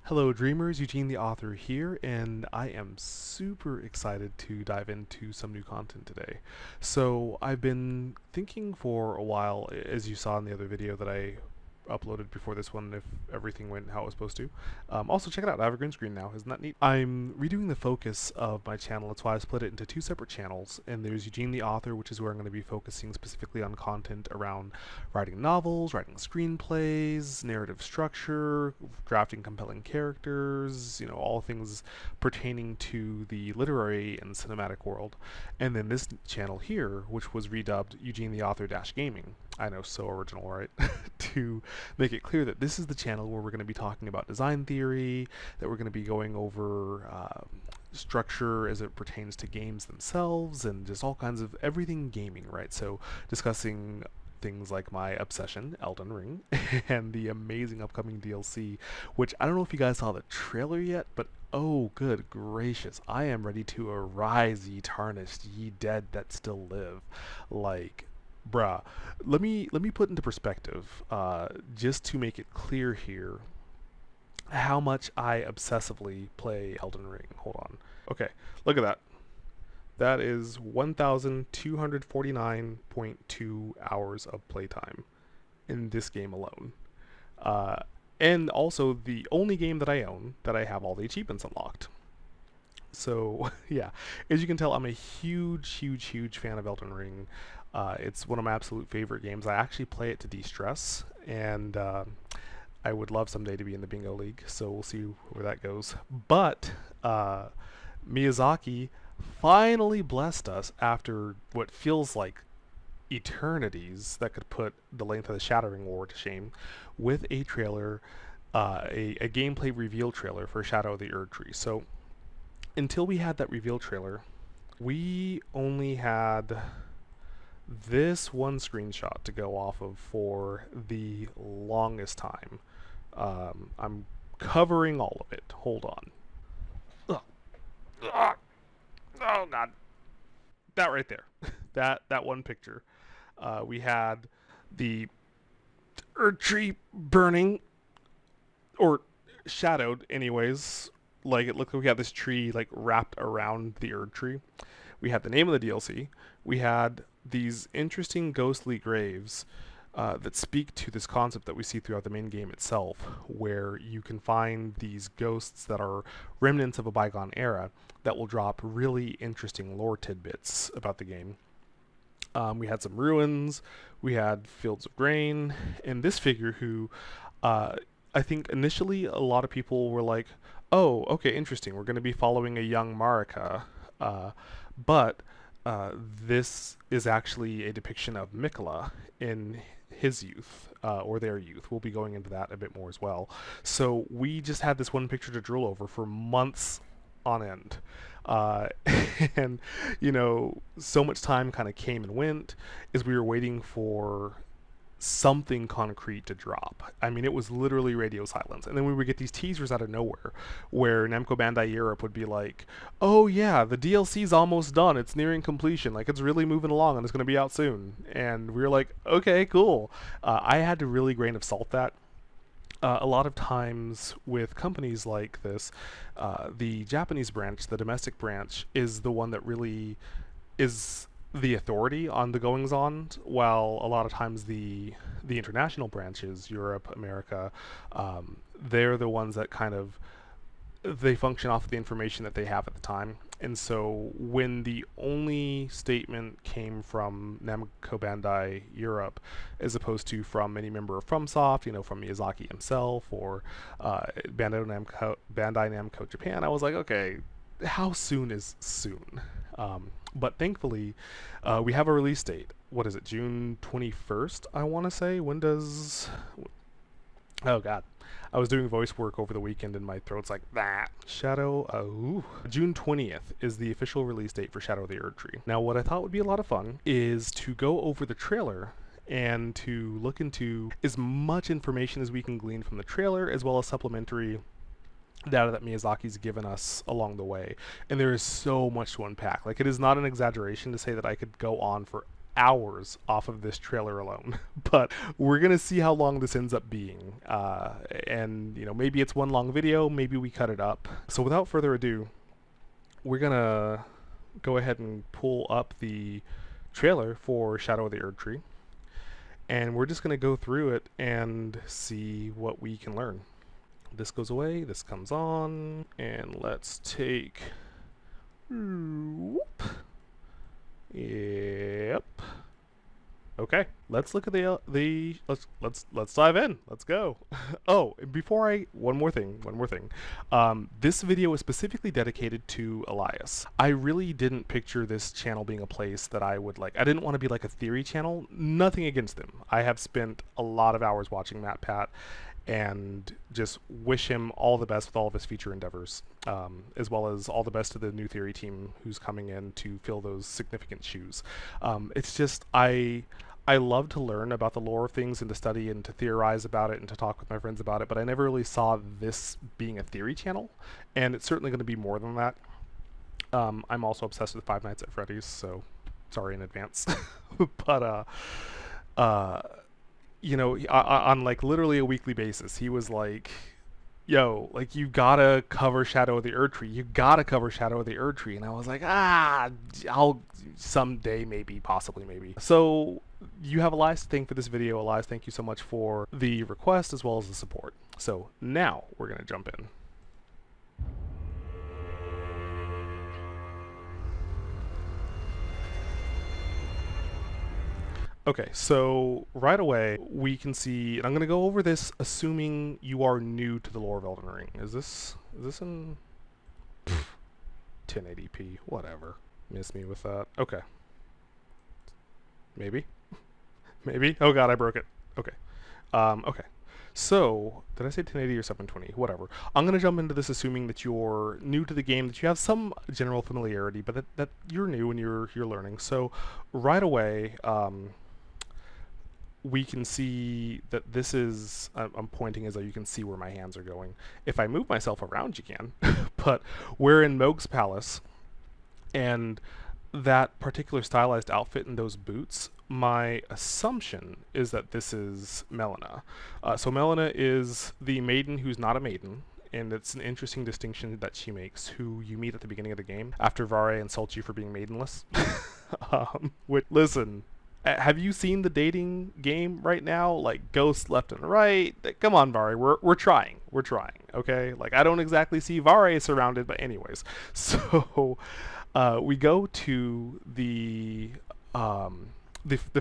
Hello Dreamers, Eugene the author here, and I am super excited to dive into some new content today. So I've been thinking for a while, as you saw in the other video that I uploaded before this one, if everything went how it was supposed to. Also check it out, I have a green screen now, isn't that neat? I'm redoing the focus of my channel, that's why I split it into two separate channels, and there's Eugene the author, which is where I'm going to be focusing specifically on content around writing novels, writing screenplays, narrative structure, drafting compelling characters, all things pertaining to the literary and cinematic world. And then this channel here, which was redubbed Eugene the Author Gaming. I know, so original, right? To make it clear that this is the channel where we're going to be talking about design theory, that we're going to be going over structure as it pertains to games themselves, and just all kinds of everything gaming, right? So discussing things like my obsession, Elden Ring, and the amazing upcoming DLC, which I don't know if you guys saw the trailer yet, but oh good gracious, I am ready to arise, ye tarnished, ye dead that still live. Like, bruh, let me put into perspective, just to make it clear here, how much I obsessively play Elden Ring. Hold on. Okay, look at that. That is 1,249.2 hours of playtime in this game alone. Uh, and also the only game that I own that I have all the achievements unlocked. So, yeah, as you can tell, I'm a huge fan of Elden Ring. It's one of my absolute favorite games. I actually play it to de-stress, and I would love someday to be in the bingo league, so we'll see where that goes. But Miyazaki finally blessed us after what feels like eternities that could put the length of the Shattering War to shame with a trailer, a gameplay reveal trailer for Shadow of the Erdtree. So until we had that reveal trailer, we only had this one screenshot to go off of for the longest time. I'm covering all of it. Hold on. Ugh. Ugh. Oh god, that right there, that one picture. We had the Erdtree burning, or shadowed, anyways. Like, it looked like we had this tree like wrapped around the Erdtree. We had the name of the DLC. We had these interesting ghostly graves that speak to this concept that we see throughout the main game itself, where you can find these ghosts that are remnants of a bygone era that will drop really interesting lore tidbits about the game. We had some ruins, we had fields of grain, and this figure who I think initially a lot of people were like, oh, okay, interesting, we're going to be following a young Marika, but this is actually a depiction of Mikola in his youth, or their youth. We'll be going into that a bit more as well. So we just had this one picture to drool over for months on end. Uh, and, so much time kind of came and went as we were waiting for something concrete to drop. I mean, it was literally radio silence. And then we would get these teasers out of nowhere where Namco Bandai Europe would be like, oh yeah, the DLC's almost done. It's nearing completion. Like, it's really moving along and it's going to be out soon. And we were like, okay, cool. I had to really grain of salt that. A lot of times with companies like this, the Japanese branch, the domestic branch, is the one that really is the authority on the goings on, while a lot of times the international branches, Europe, America, they're the ones that kind of they function off of the information that they have at the time. And so when the only statement came from Namco Bandai Europe, as opposed to from any member of FromSoft, from Miyazaki himself, or Bandai Namco Japan, I was like, okay, how soon is soon? But thankfully, we have a release date. What is it, June 21st, I want to say? When does... Oh god. I was doing voice work over the weekend and my throat's like that. June 20th is the official release date for Shadow of the Erdtree. Now, what I thought would be a lot of fun is to go over the trailer and to look into as much information as we can glean from the trailer, as well as supplementary data that Miyazaki's given us along the way. And there is so much to unpack. Like, it is not an exaggeration to say that I could go on for hours off of this trailer alone. But we're gonna see how long this ends up being, and you know, maybe it's one long video, maybe we cut it up. So without further ado, we're gonna go ahead and pull up the trailer for Shadow of the Erdtree, and we're just gonna go through it and see what we can learn. This goes away, this comes on, and let's take, whoop. Yep. Okay, let's look at the let's dive in. Let's go. Oh, before one more thing. This video is specifically dedicated to Elias. I really didn't picture this channel being a place that I would like. I didn't want to be like a theory channel. Nothing against him. I have spent a lot of hours watching MatPat, and just wish him all the best with all of his future endeavors, as well as all the best to the new theory team who's coming in to fill those significant shoes. It's just I love to learn about the lore of things and to study and to theorize about it and to talk with my friends about it, but I never really saw this being a theory channel, and it's certainly going to be more than that. I'm also obsessed with Five Nights at Freddy's, so sorry in advance. But you know, on like literally a weekly basis, he was like, yo, like, you gotta cover Shadow of the Erdtree. You gotta cover Shadow of the Erdtree. And I was like, I'll someday, maybe, possibly, maybe. So you have Elias to thank for this video. Elias, thank you so much for the request as well as the support. So now we're gonna jump in. Okay, so right away we can see, and I'm gonna go over this assuming you are new to the lore of Elden Ring. Is this in 1080p? Whatever. Miss me with that. Okay. Maybe. Maybe. Oh god, I broke it. Okay. Okay. So, did I say 1080 or 720? Whatever. I'm gonna jump into this assuming that you're new to the game, that you have some general familiarity, but that you're new and you're learning. So, right away, we can see that this is, I'm pointing as though you can see where my hands are going. If I move myself around, you can. But we're in Mohg's palace, and that particular stylized outfit and those boots, my assumption is that this is Melina. So Melina is the maiden who's not a maiden, and it's an interesting distinction that she makes, who you meet at the beginning of the game after Vare insults you for being maidenless. Which, listen, have you seen the dating game right now? Like, ghosts left and right. Come on, Vare, we're trying. We're trying, okay? Like, I don't exactly see Vare surrounded, but anyways. So, we go to the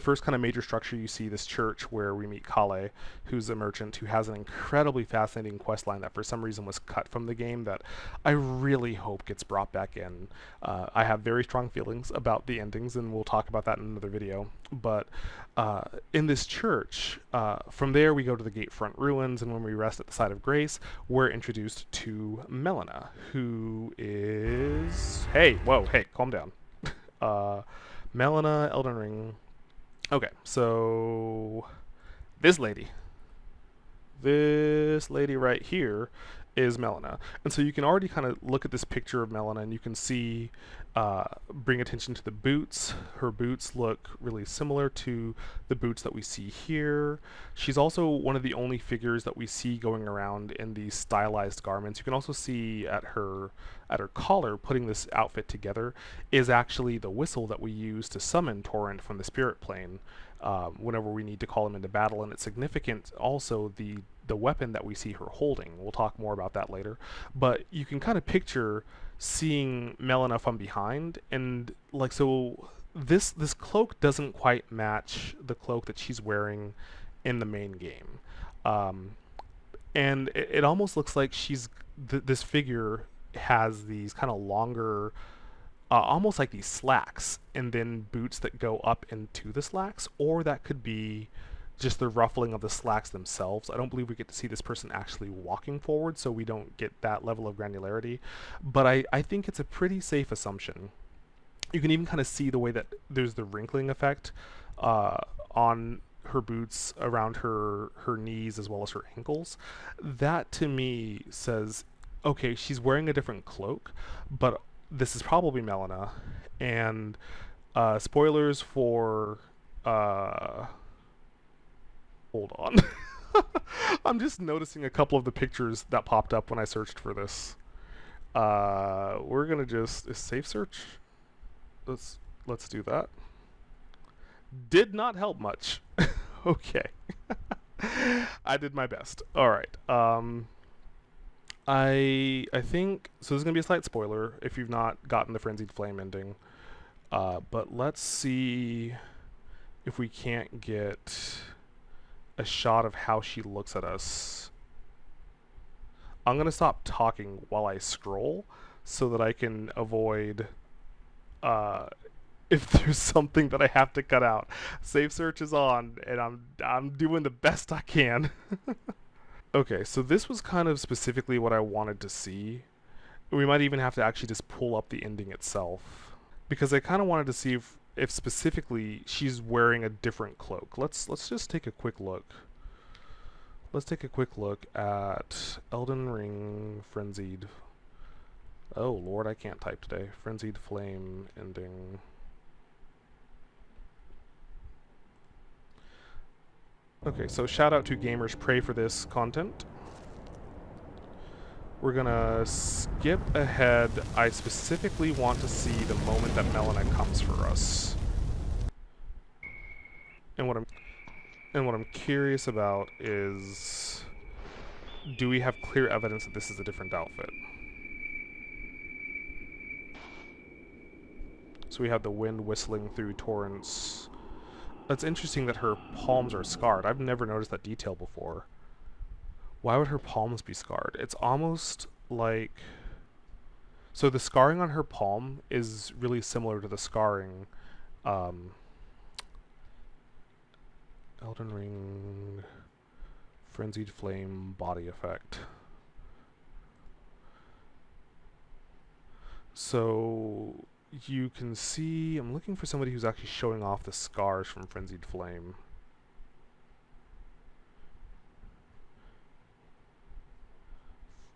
first kind of major structure you see, this church where we meet Kale, who's a merchant who has an incredibly fascinating quest line that for some reason was cut from the game that I really hope gets brought back in. I have very strong feelings about the endings, and we'll talk about that in another video. But in this church, from there we go to the Gatefront ruins, and when we rest at the site of grace, we're introduced to Melina, who is... Hey, whoa, hey, calm down. Melina, Elden Ring. Okay, so this lady right here is Melina. And so you can already kind of look at this picture of Melina, and you can see, bring attention to the boots. Her boots look really similar to the boots that we see here. She's also one of the only figures that we see going around in these stylized garments. You can also see at her collar, putting this outfit together, is actually the whistle that we use to summon Torrent from the spirit plane whenever we need to call him into battle. And it's significant also the weapon that we see her holding. We'll talk more about that later. But you can kind of picture seeing Melina from behind, and like, so this cloak doesn't quite match the cloak that she's wearing in the main game. And it almost looks like she's this figure has these kind of longer, almost like these slacks, and then boots that go up into the slacks, or that could be just the ruffling of the slacks themselves. I don't believe we get to see this person actually walking forward, so we don't get that level of granularity. But I think it's a pretty safe assumption. You can even kind of see the way that there's the wrinkling effect on her boots around her knees as well as her ankles. That to me says, okay, she's wearing a different cloak, but this is probably Melina, and Spoilers for uh, hold on. I'm just noticing a couple of the pictures that popped up when I searched for this. We're gonna just is safe search. Let's do that. Did not help much. Okay. I did my best. All right. I think so. This is gonna be a slight spoiler if you've not gotten the frenzied flame ending. But let's see if we can't get a shot of how she looks at us. I'm gonna stop talking while I scroll so that I can avoid uh, if there's something that I have to cut out. Save search is on, and I'm doing the best I can. Okay, so this was kind of specifically what I wanted to see. We might even have to actually just pull up the ending itself because I kind of wanted to see if specifically she's wearing a different cloak. Let's just take a quick look. Let's take a quick look at Elden Ring Frenzied. Oh Lord, I can't type today. Frenzied Flame ending. Okay, so shout out to gamers pray for this content. We're gonna skip ahead. I specifically want to see the moment that Melina comes for us. And what I'm curious about is, do we have clear evidence that this is a different outfit? So we have the wind whistling through torrents. It's interesting that her palms are scarred. I've never noticed that detail before. Why would her palms be scarred? It's almost like... So the scarring on her palm is really similar to the scarring... Elden Ring... Frenzied Flame body effect. So you can see... I'm looking for somebody who's actually showing off the scars from Frenzied Flame.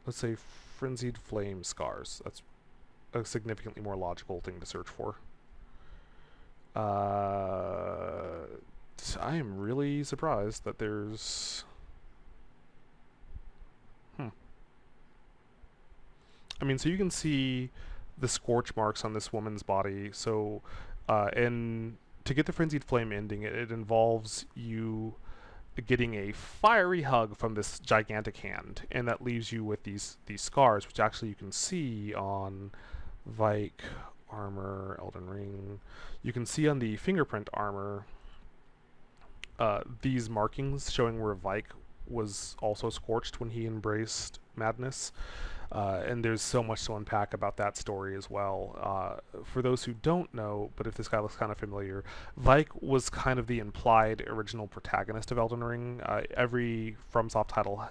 Let's say Frenzied Flame scars. That's a significantly more logical thing to search for. I am really surprised that there's... I mean, so you can see the scorch marks on this woman's body. So, and to get the Frenzied Flame ending, it involves you getting a fiery hug from this gigantic hand, and that leaves you with these scars, which actually you can see on Vike armor, Elden Ring. You can see on the fingerprint armor these markings showing where Vike was also scorched when he embraced madness. And there's so much to unpack about that story as well. For those who don't know, but if this guy looks kind of familiar, Vike was kind of the implied original protagonist of Elden Ring. Every FromSoft title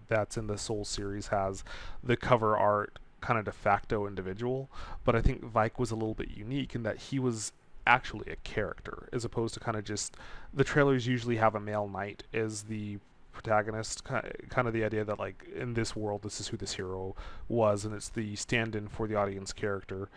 that's in the Souls series has the cover art kind of de facto individual, but I think Vike was a little bit unique in that he was actually a character, as opposed to kind of just... The trailers usually have a male knight as the protagonist, kind of the idea that like in this world this is who this hero was and it's the stand-in for the audience character,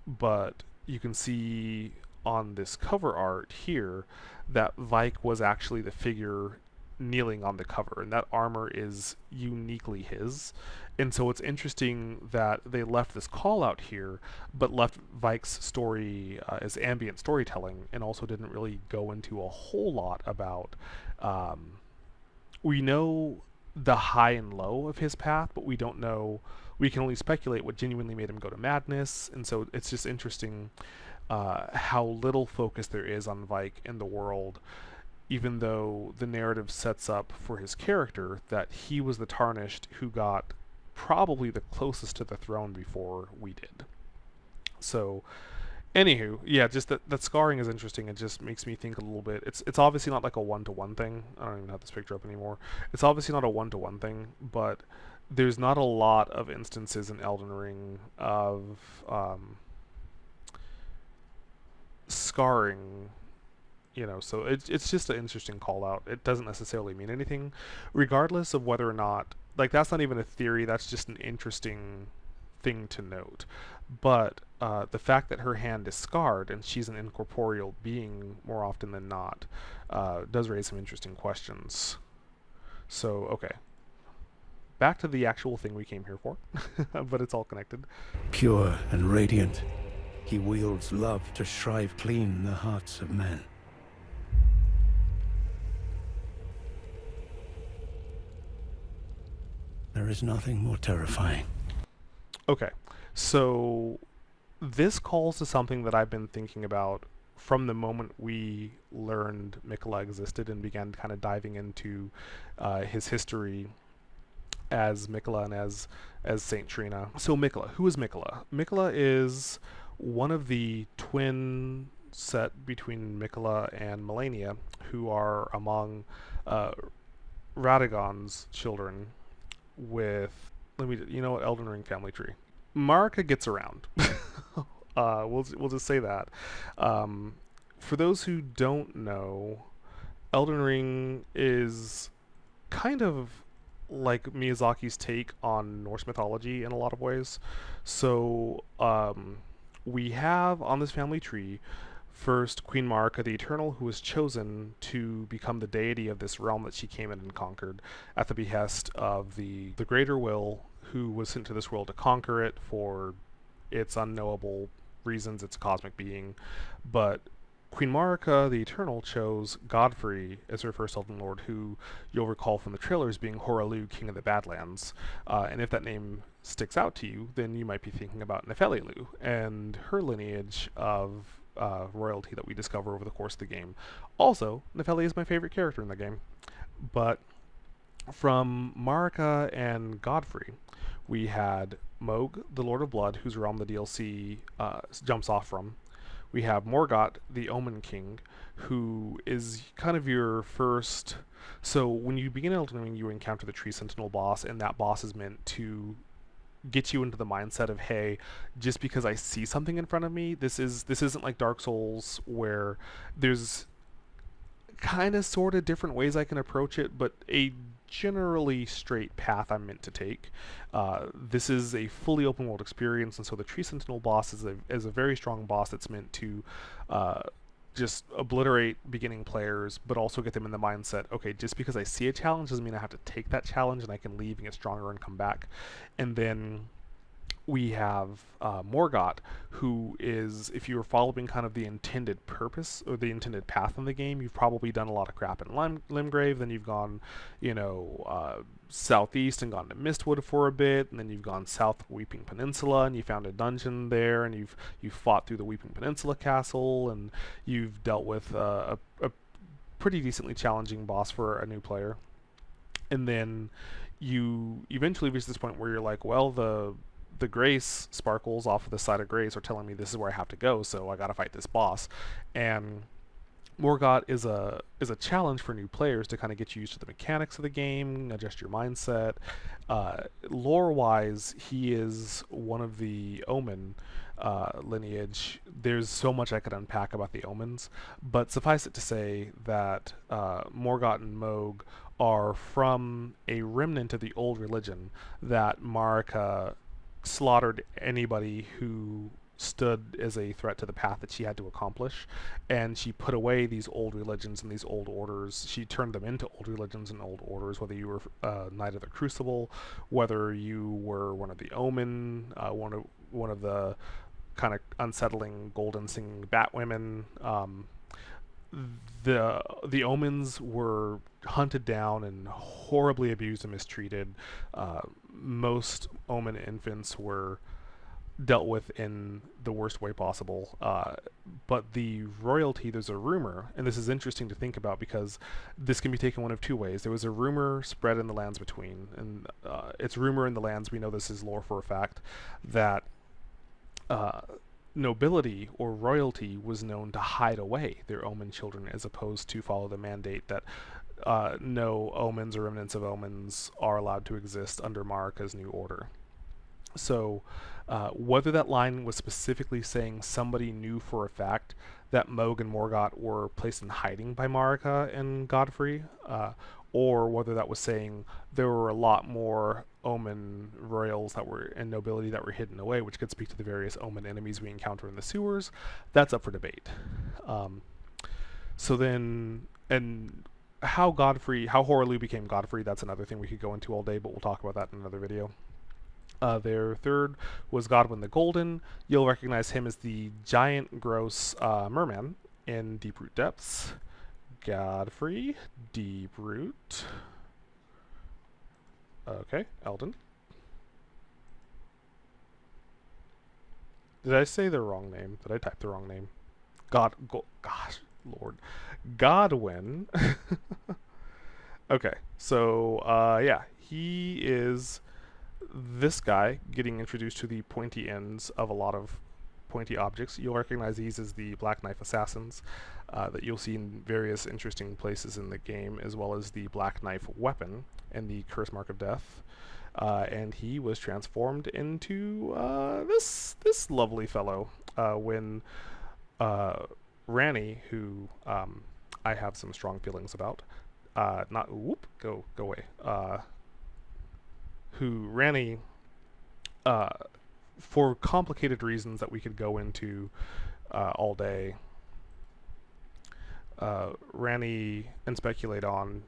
but you can see on this cover art here that Vike was actually the figure kneeling on the cover, and that armor is uniquely his. And so it's interesting that they left this call out here, but left Vike's story as ambient storytelling, and also didn't really go into a whole lot about... we know the high and low of his path, but we don't know... We can only speculate what genuinely made him go to madness, and so it's just interesting how little focus there is on Vike in the world, even though the narrative sets up for his character that he was the Tarnished who got probably the closest to the throne before we did. So, anywho, yeah, just that scarring is interesting. It just makes me think a little bit. It's obviously not like a one-to-one thing. I don't even have this picture up anymore. It's obviously not a one-to-one thing, but there's not a lot of instances in Elden Ring of scarring, you know, so it's just an interesting call out. It doesn't necessarily mean anything, regardless of whether or not, like, that's not even a theory, that's just an interesting thing to note. But the fact that her hand is scarred and she's an incorporeal being more often than not does raise some interesting questions. So, okay. Back to the actual thing we came here for, but it's all connected. Pure and radiant, he wields love to shrive clean the hearts of men. There is nothing more terrifying. Okay, so this calls to something that I've been thinking about from the moment we learned Mikola existed and began kind of diving into his history as Mikola and as Saint Trina. So Mikola, who is Mikola? Mikola is one of the twin set between Mikola and Melania, who are among Radagon's children with, you know what, Elden Ring family tree. Marika gets around. We'll just say that. For those who don't know, Elden Ring is kind of like Miyazaki's take on Norse mythology in a lot of ways. So we have on this family tree first Queen Marika the Eternal, who was chosen to become the deity of this realm that she came in and conquered at the behest of the Greater Will, who was sent to this world to conquer it for its unknowable reasons. It's a cosmic being. But Queen Marika the Eternal chose Godfrey as her first Elden Lord, who you'll recall from the trailers being Horalu, King of the Badlands. And if that name sticks out to you, then you might be thinking about Nefelilu and her lineage of royalty that we discover over the course of the game. Also, Nefeli is my favorite character in the game. But from Marika and Godfrey, we had Mohg, the Lord of Blood, whose realm the DLC jumps off from. We have Morgott, the Omen King, who is kind of your first... So when you begin Elden Ring, you encounter the Tree Sentinel boss, and that boss is meant to get you into the mindset of, hey, just because I see something in front of me, this isn't like Dark Souls where there's kind of sort of different ways I can approach it, but a generally straight path I'm meant to take. This is a fully open world experience, and so the Tree Sentinel boss is a very strong boss that's meant to just obliterate beginning players, but also get them in the mindset, okay, just because I see a challenge doesn't mean I have to take that challenge, and I can leave and get stronger and come back. And then we have Morgott, who is, if you were following kind of the intended purpose or the intended path in the game, you've probably done a lot of crap in Limgrave, then you've gone, southeast and gone to Mistwood for a bit, and then you've gone south of Weeping Peninsula, and you found a dungeon there, and you've fought through the Weeping Peninsula castle, and you've dealt with a pretty decently challenging boss for a new player. And then you eventually reach this point where you're like, well, the Grace sparkles off of the side of Grace are telling me this is where I have to go, so I gotta fight this boss. And Morgott is a challenge for new players to kind of get you used to the mechanics of the game, adjust your mindset. Lore-wise, he is one of the Omen lineage. There's so much I could unpack about the Omens, but suffice it to say that Morgott and Mohg are from a remnant of the old religion that Marika slaughtered anybody who stood as a threat to the path that she had to accomplish, and she put away these old religions and these old orders. She turned them into old religions and old orders, whether you were Knight of the Crucible, whether you were one of the Omen, one of the kind of unsettling golden singing bat women. The Omens were hunted down and horribly abused and mistreated. Most Omen infants were dealt with in the worst way possible. But the royalty, there's a rumor, and this is interesting to think about because this can be taken one of two ways. There was a rumor spread in the lands between, and it's rumor in the lands, we know this is lore for a fact, that nobility or royalty was known to hide away their Omen children as opposed to follow the mandate that no Omens or remnants of Omens are allowed to exist under Marika's new order. So whether that line was specifically saying somebody knew for a fact that Mohg and Morgott were placed in hiding by Marika and Godfrey, or whether that was saying there were a lot more omen royals that were and nobility that were hidden away, which could speak to the various omen enemies we encounter in the sewers. That's up for debate. Um, so then, and how Horley became Godfrey, that's another thing we could go into all day, but we'll talk about that in another video. Their third was Godwin the Golden. You'll recognize him as the giant, gross merman in Deep Root Depths. Godfrey, Deep Root. Okay, Eldon. Did I say the wrong name? Did I type the wrong name? Gosh, Lord. Godwin. Okay, so yeah, he is this guy getting introduced to the pointy ends of a lot of pointy objects. You'll recognize these as the Black Knife Assassins that you'll see in various interesting places in the game, as well as the Black Knife Weapon and the Curse Mark of Death. And he was transformed into this lovely fellow when Ranny, who I have some strong feelings about, not whoop, go away. Who Ranny, for complicated reasons that we could go into all day, Ranny and speculate on.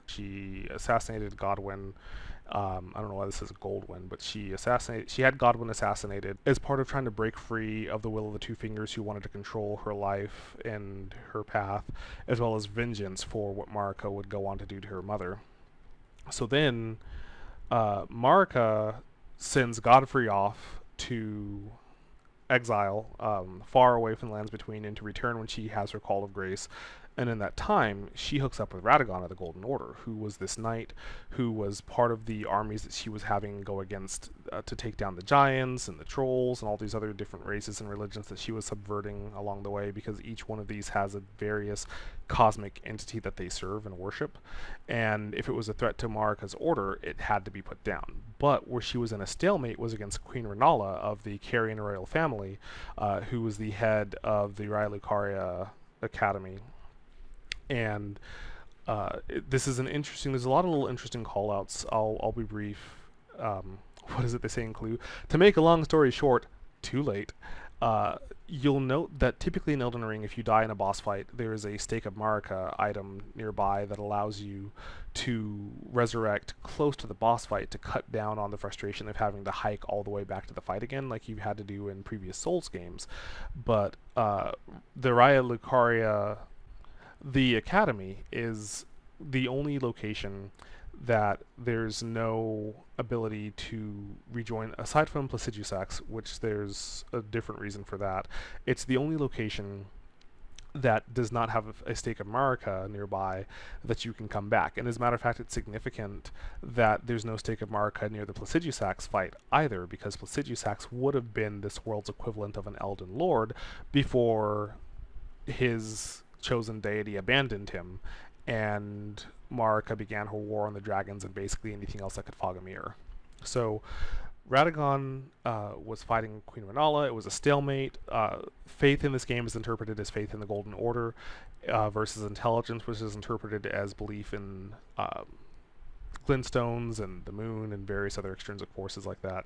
She assassinated Godwin. I don't know why this is Goldwyn, but she had Godwin assassinated as part of trying to break free of the will of the Two Fingers, who wanted to control her life and her path, as well as vengeance for what Marika would go on to do to her mother. So then, Marika sends Godfrey off to exile, far away from the lands between, and to return when she has her call of grace. And in that time, she hooks up with Radagon of the Golden Order, who was this knight who was part of the armies that she was having go against to take down the giants and the trolls and all these other different races and religions that she was subverting along the way, because each one of these has a various cosmic entity that they serve and worship. And if it was a threat to Marika's order, it had to be put down. But where she was in a stalemate was against Queen Renala of the Carian royal family, who was the head of the Raya Lucaria Academy. And this is an interesting, there's a lot of little interesting call-outs. I'll be brief. What is it they say in Clue? To make a long story short, too late. You'll note that typically in Elden Ring, if you die in a boss fight, there is a Stake of Marika item nearby that allows you to resurrect close to the boss fight to cut down on the frustration of having to hike all the way back to the fight again, like you've had to do in previous Souls games. But the Raya Lucaria, the Academy, is the only location that there's no ability to rejoin, aside from Placidusax, which there's a different reason for that. It's the only location that does not have a Stake of Marika nearby that you can come back. And as a matter of fact, it's significant that there's no Stake of Marika near the Placidusax fight either, because Placidusax would have been this world's equivalent of an Elden Lord before his chosen deity abandoned him, and Marika began her war on the dragons and basically anything else that could fog a mirror. So Radagon was fighting Queen Renala. It was a stalemate. Faith in this game is interpreted as faith in the Golden Order versus intelligence, which is interpreted as belief in glintstones and the moon and various other extrinsic forces like that.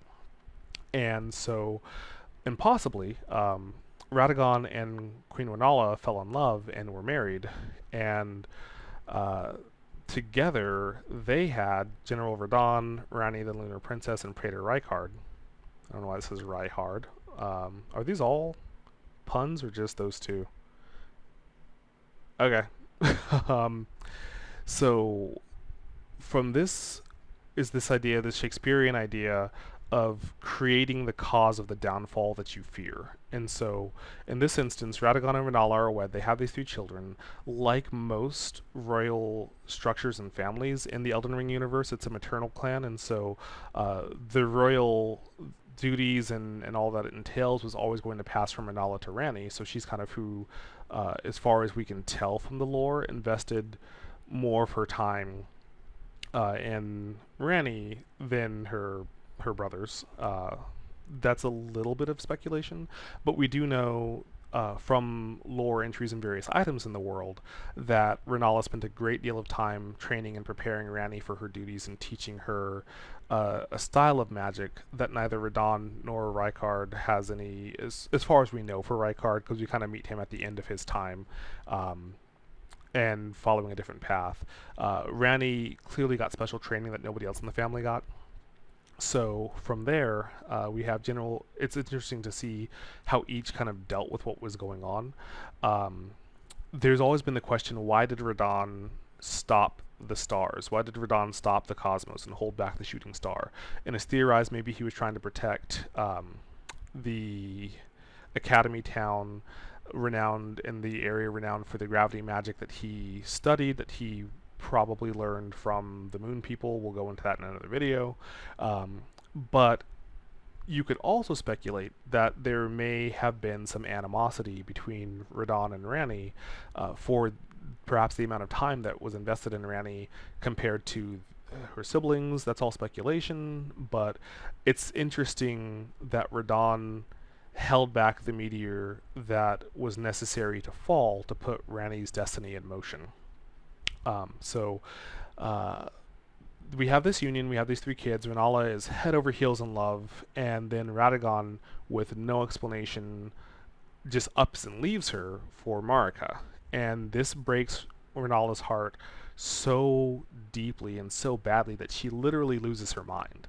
And so, impossibly, Radagon and Queen Renala fell in love and were married, and together they had General Radahn, Ranni the Lunar Princess, and Praetor Rykard. I don't know why this is Ryhard. Are these all puns or just those two? Okay. So from this is this idea, this Shakespearean idea of creating the cause of the downfall that you fear. And so, in this instance, Radagon and Renala are wed. They have these 3 children. Like most royal structures and families in the Elden Ring universe, it's a maternal clan, and so the royal duties and all that it entails was always going to pass from Renala to Ranni. So she's kind of who, as far as we can tell from the lore, invested more of her time in Ranni than her brothers. That's a little bit of speculation, but we do know from lore entries and various items in the world that Renala spent a great deal of time training and preparing Ranni for her duties and teaching her a style of magic that neither Radahn nor Rykard has any, as far as we know, for Rykard, because we kind of meet him at the end of his time. And following a different path. Ranni clearly got special training that nobody else in the family got. So from there, we have general. It's interesting to see how each kind of dealt with what was going on. Um, there's always been the question: why did Radahn stop the stars? Why did Radahn stop the cosmos and hold back the shooting star? And it's theorized maybe he was trying to protect the Academy town, renowned in the area, renowned for the gravity magic that he studied, that he probably learned from the moon people. We'll go into that in another video. But you could also speculate that there may have been some animosity between Radahn and Ranni for perhaps the amount of time that was invested in Ranni compared to her siblings. That's all speculation, but it's interesting that Radahn held back the meteor that was necessary to fall to put Ranni's destiny in motion. So we have this union, we have these three kids. Renala is head over heels in love, and then Radagon, with no explanation, just ups and leaves her for Marika. And this breaks Renala's heart so deeply and so badly that she literally loses her mind.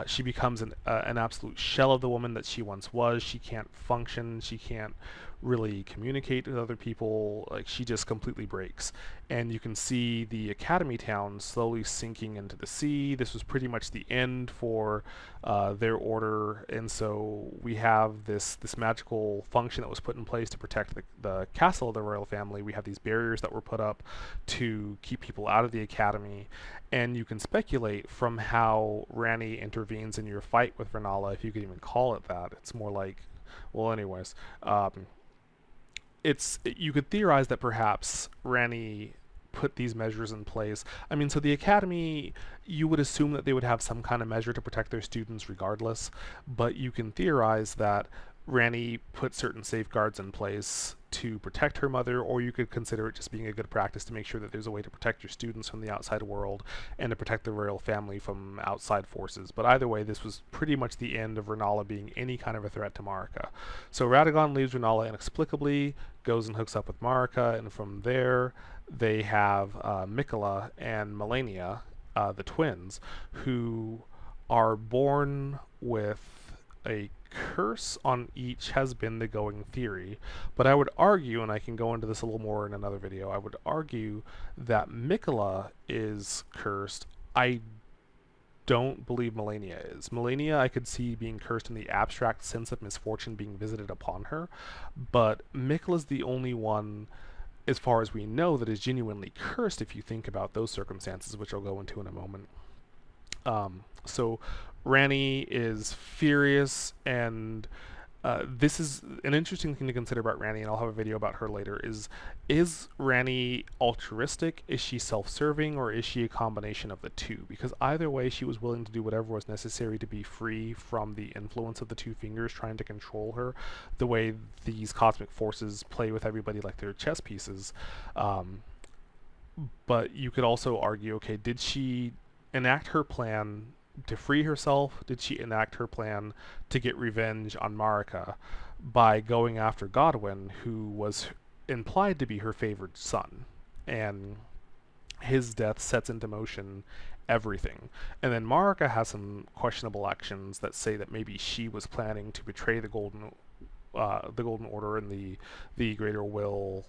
She becomes an absolute shell of the woman that she once was. She can't function. She can't really communicate with other people. Like, she just completely breaks. And you can see the Academy town slowly sinking into the sea. This was pretty much the end for their order, and so we have this magical function that was put in place to protect the castle of the royal family. We have these barriers that were put up to keep people out of the academy, and you can speculate from how Ranni intervenes in your fight with Renala, if you could even call it that. It's more like, well, anyways, you could theorize that perhaps Ranni put these measures in place. I mean, so the academy, you would assume that they would have some kind of measure to protect their students regardless, but you can theorize that Ranni put certain safeguards in place to protect her mother, or you could consider it just being a good practice to make sure that there's a way to protect your students from the outside world and to protect the royal family from outside forces. But either way, this was pretty much the end of Renala being any kind of a threat to Marika. So Radagon leaves Renala inexplicably, goes and hooks up with Marika, and from there they have Mikola and Melania, the twins, who are born with a curse on each, has been the going theory. But I would argue, and I can go into this a little more in another video, I would argue that Mikola is cursed. I don't believe Melania is. Melania I could see being cursed in the abstract sense of misfortune being visited upon her, but Mikola's the only one, as far as we know, that is genuinely cursed if you think about those circumstances, which I'll go into in a moment. So Ranni is furious, and this is an interesting thing to consider about Ranni, and I'll have a video about her later. Is Ranni altruistic? Is she self-serving? Or is she a combination of the two? Because either way, she was willing to do whatever was necessary to be free from the influence of the two fingers trying to control her, the way these cosmic forces play with everybody like they're chess pieces. But you could also argue, okay, did she enact her plan to free herself? Did she enact her plan to get revenge on Marika by going after Godwin, who was implied to be her favored son? And his death sets into motion everything. And then Marika has some questionable actions that say that maybe she was planning to betray the Golden Order and the Greater Will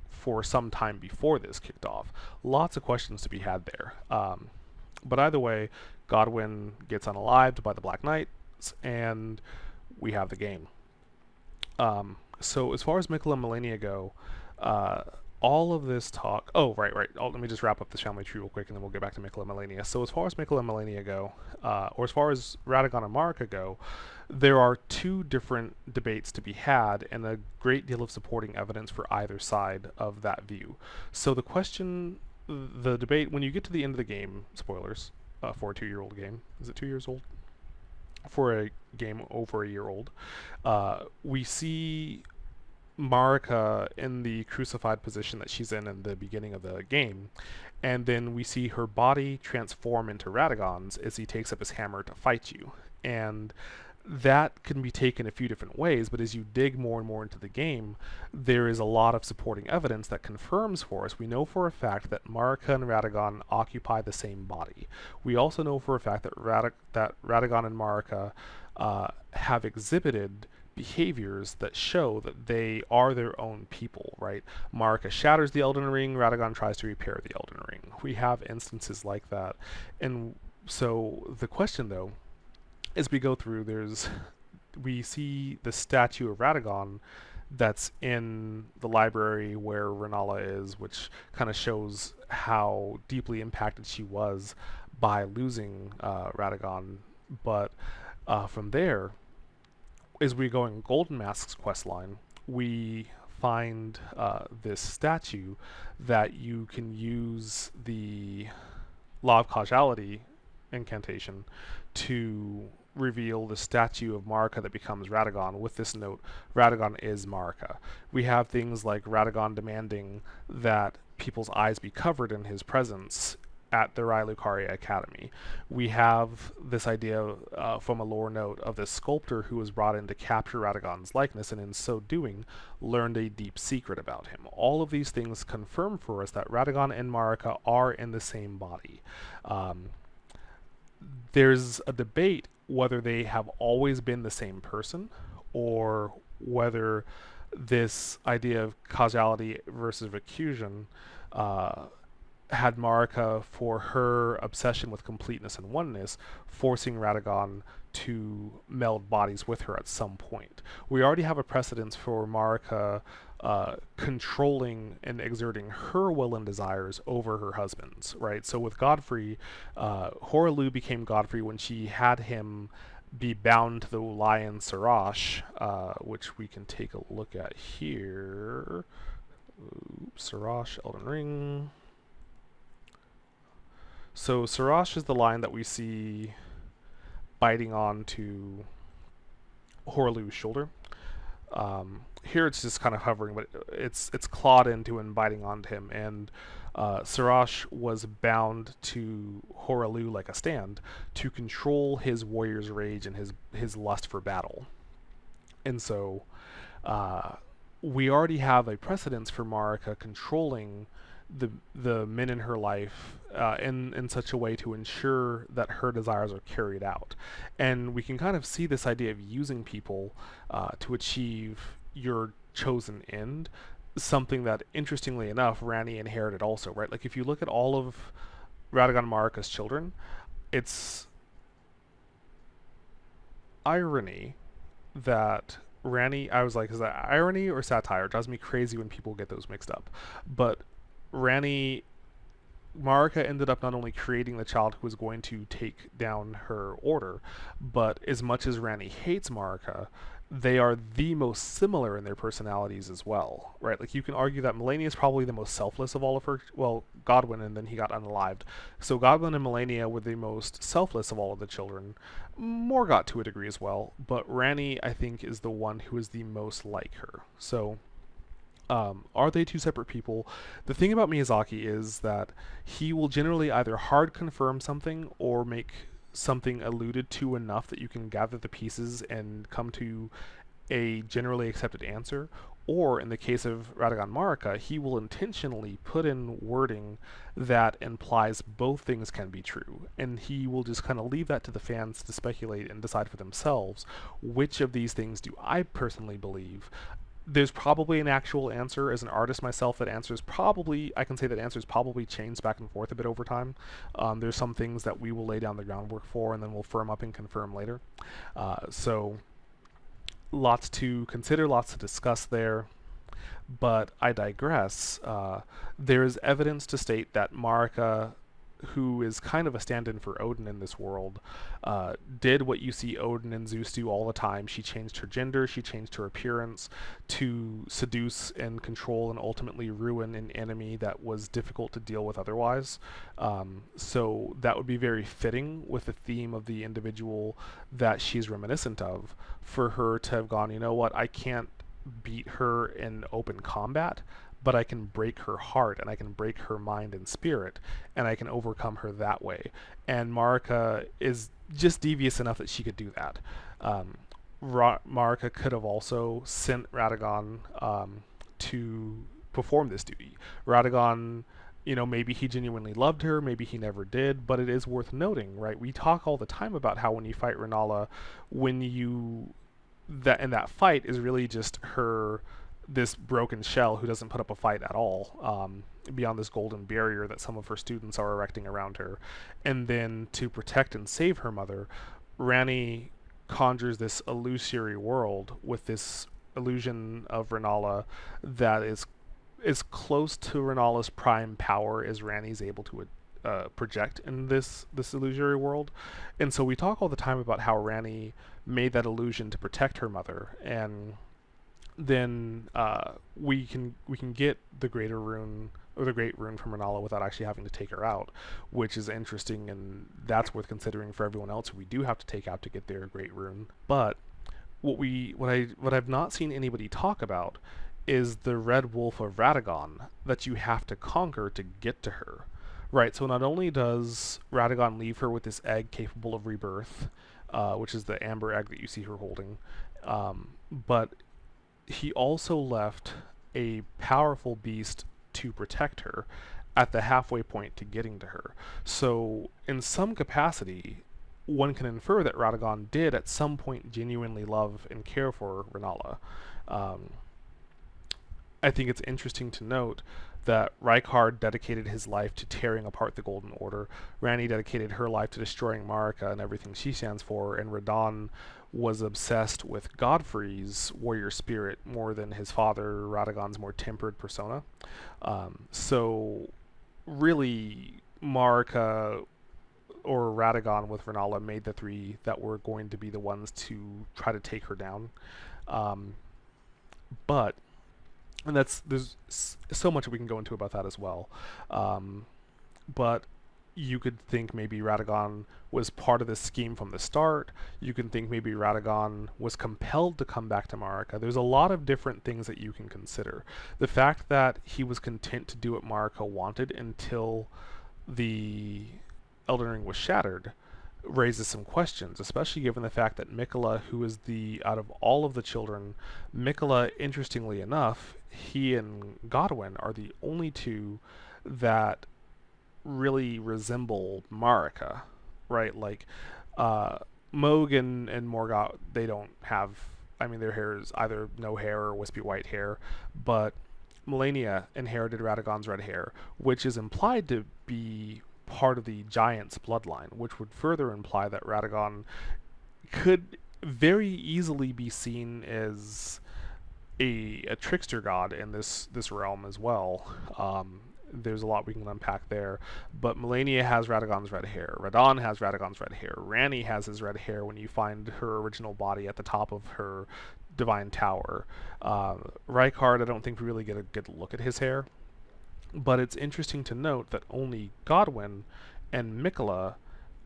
for some time before this kicked off. Lots of questions to be had there. But either way, Godwin gets unalived by the Black Knights, and we have the game. So as far as Mikola and Melania go, all of this talk... Oh, right. Let me just wrap up this family tree real quick, and then we'll get back to Mikola and Melania. So as far as Mikola and Melania go, or as far as Radagon and Marika go, there are two different debates to be had, and a great deal of supporting evidence for either side of that view. So the debate, when you get to the end of the game, spoilers, for a 2-year-old game. Is it 2 years old? For a game over a year old. We see Marika in the crucified position that she's in the beginning of the game, and then we see her body transform into Radagon's as he takes up his hammer to fight you. And that can be taken a few different ways, but as you dig more and more into the game, there is a lot of supporting evidence that confirms for us. We know for a fact that Marika and Radagon occupy the same body. We also know for a fact that, Radagon and Marika have exhibited behaviors that show that they are their own people, right? Marika shatters the Elden Ring, Radagon tries to repair the Elden Ring. We have instances like that. And so the question, though, as we go through, we see the statue of Radagon that's in the library where Renala is, which kind of shows how deeply impacted she was by losing Radagon. But from there, as we go in Golden Mask's questline, we find this statue that you can use the Law of Causality incantation to reveal the statue of Marika that becomes Radagon with this note: Radagon is Marika. We have things like Radagon demanding that people's eyes be covered in his presence at the Rai Lucaria Academy. We have this idea from a lore note of this sculptor who was brought in to capture Radagon's likeness, and in so doing learned a deep secret about him. All of these things confirm for us that Radagon and Marika are in the same body. There's a debate whether they have always been the same person, or whether this idea of causality versus recursion had Marika, for her obsession with completeness and oneness, forcing Radagon to meld bodies with her at some point. We already have a precedence for Marika controlling and exerting her will and desires over her husband's, right? So with Godfrey, Horalu became Godfrey when she had him be bound to the lion Sarash, which we can take a look at here. Sarash, Elden Ring. So Sarash is the lion that we see biting onto Horalu's shoulder. Here it's just kind of hovering, but it's clawed into and biting onto him. And Sarash was bound to Horalu like a stand to control his warrior's rage and his lust for battle. And so we already have a precedence for Marika controlling the men in her life in such a way to ensure that her desires are carried out. And we can kind of see this idea of using people to achieve your chosen end, something that, interestingly enough, Ranni inherited also, right? Like, if you look at all of Radagon Marika's children, it's irony that Ranni, I was like, is that irony or satire? It drives me crazy when people get those mixed up. But Marika ended up not only creating the child who was going to take down her order, but as much as Ranni hates Marika, they are the most similar in their personalities as well, right? Like, you can argue that Melania is probably the most selfless of all of her, well, Godwyn, and then he got unalived. So Godwyn and Melania were the most selfless of all of the children. Morgott to a degree as well, but Ranni, I think, is the one who is the most like her. So are they two separate people? The thing about Miyazaki is that he will generally either hard confirm something or make something alluded to enough that you can gather the pieces and come to a generally accepted answer. Or in the case of Radagon Marika, he will intentionally put in wording that implies both things can be true, and he will just kind of leave that to the fans to speculate and decide for themselves which of these things do I personally believe. There's probably an actual answer. As an artist myself, that answers probably, I can say that answers probably change back and forth a bit over time. There's some things that we will lay down the groundwork for and then we'll firm up and confirm later. So lots to consider, lots to discuss there, but I digress. There is evidence to state that Marika, who is kind of a stand-in for Odin in this world, did what you see Odin and Zeus do all the time. She changed her gender, she changed her appearance to seduce and control and ultimately ruin an enemy that was difficult to deal with otherwise. So that would be very fitting with the theme of the individual that she's reminiscent of, for her to have gone, you know what, I can't beat her in open combat, but I can break her heart and I can break her mind and spirit, and I can overcome her that way. And Marika is just devious enough that she could do that. Um, Marika could have also sent Radagon to perform this duty. Radagon, maybe he genuinely loved her, maybe he never did, but it is worth noting, right? We talk all the time about how when you fight Renala, when you that in that fight is really just her, this broken shell who doesn't put up a fight at all, beyond this golden barrier that some of her students are erecting around her. And then to protect and save her mother, Rani conjures this illusory world with this illusion of Renala that is as close to Renala's prime power as Rani's able to project in this illusory world. And so we talk all the time about how Rani made that illusion to protect her mother, and then we can get the greater rune or the great rune from Renala without actually having to take her out, which is interesting, and that's worth considering for everyone else who we do have to take out to get their great rune. But what I've not seen anybody talk about is the red wolf of Radagon that you have to conquer to get to her. Right, so not only does Radagon leave her with this egg capable of rebirth, which is the amber egg that you see her holding, but he also left a powerful beast to protect her at the halfway point to getting to her. So, in some capacity, one can infer that Radagon did at some point genuinely love and care for Renala. Um, I think it's interesting to note that Rykard dedicated his life to tearing apart the Golden Order. Rani dedicated her life to destroying Marika and everything she stands for, and Radon was obsessed with Godfrey's warrior spirit more than his father, Radagon's more tempered persona. So, really, Marika or Radagon with Renala made the three that were going to be the ones to try to take her down. Um, but and there's so much we can go into about that as well. But you could think maybe Radagon was part of this scheme from the start. You can think maybe Radagon was compelled to come back to Marika. There's a lot of different things that you can consider. The fact that he was content to do what Marika wanted until the Elden Ring was shattered raises some questions, especially given the fact that Mikola, who is the out of all of the children, Mikola, interestingly enough, he and Godwin are the only two that really resemble Marika, right? Like, Moog and Morgott, they don't have. I mean, their hair is either no hair or wispy white hair, but Melania inherited Radagon's red hair, which is implied to be part of the giant's bloodline, which would further imply that Radagon could very easily be seen as a trickster god in this realm as well. There's a lot we can unpack there, but Melania has Radagon's red hair. Radon has Radagon's red hair. Rani has his red hair when you find her original body at the top of her divine tower. Rykard, I don't think we really get a good look at his hair. But it's interesting to note that only Godwin and Mikola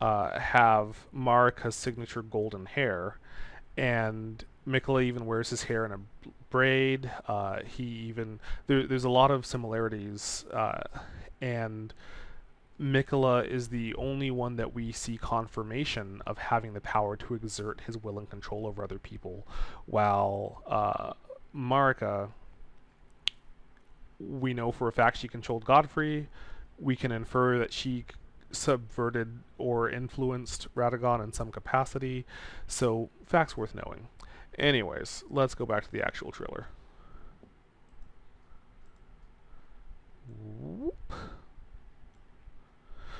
have Marika's signature golden hair, and Mikola even wears his hair in a braid. There's a lot of similarities, and Mikola is the only one that we see confirmation of having the power to exert his will and control over other people, while Marika, we know for a fact she controlled Godfrey. We can infer that she subverted or influenced Radagon in some capacity. So, facts worth knowing. Anyways, let's go back to the actual trailer.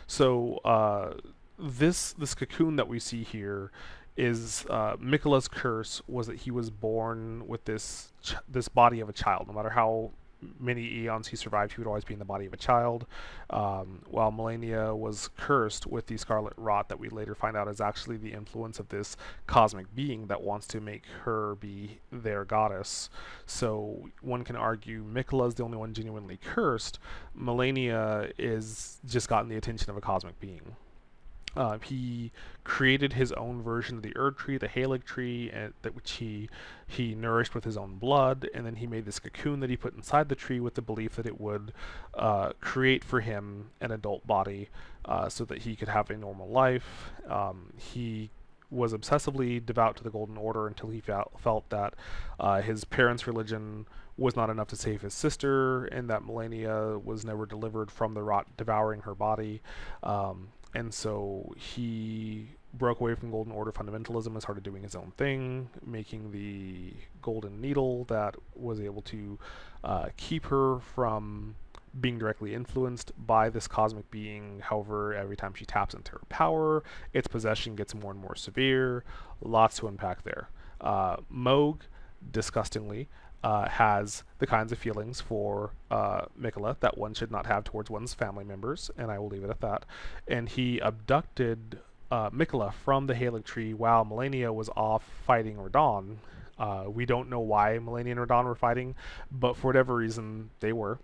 So, this cocoon that we see here is Mikola's curse was that he was born with this body of a child. No matter how many eons he survived, he would always be in the body of a child. While Melania was cursed with the scarlet rot that we later find out is actually the influence of this cosmic being that wants to make her be their goddess. So one can argue Mikola is the only one genuinely cursed. Melania is just gotten the attention of a cosmic being. He created his own version of the Erdtree, the Halig tree, and that which he nourished with his own blood, and then he made this cocoon that he put inside the tree with the belief that it would create for him an adult body, so that he could have a normal life. He was obsessively devout to the Golden Order until he felt that his parents' religion was not enough to save his sister, and that Melania was never delivered from the rot devouring her body. And so he broke away from Golden Order fundamentalism and started doing his own thing, making the golden needle that was able to keep her from being directly influenced by this cosmic being. However, every time she taps into her power, its possession gets more and more severe. Lots to unpack there. Moog, disgustingly, has the kinds of feelings for Mikola that one should not have towards one's family members, and I will leave it at that. And he abducted Mikola from the Halig tree while Melania was off fighting Radon. We don't know why Melania and Radon were fighting, but for whatever reason, they were.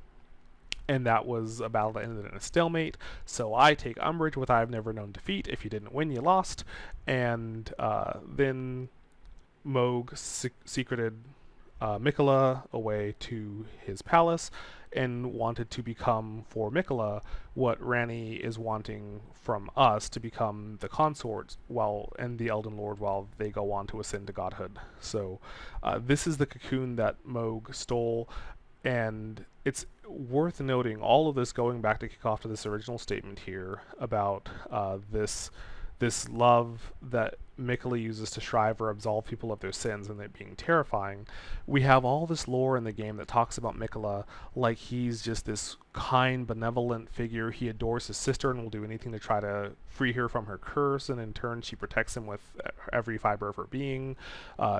And that was a battle that ended in a stalemate. So I take umbrage with I've never known defeat. If you didn't win, you lost. And then Moog secreted Mikola away to his palace and wanted to become for Mikola what Rani is wanting from us to become the consort and the Elden Lord while they go on to ascend to godhood. So this is the cocoon that Moog stole, and it's worth noting all of this going back to kick off to this original statement here about this love that Mikola uses to shrive or absolve people of their sins and it being terrifying. We have all this lore in the game that talks about Mikola like he's just this kind, benevolent figure. He adores his sister and will do anything to try to free her from her curse, and in turn she protects him with every fiber of her being.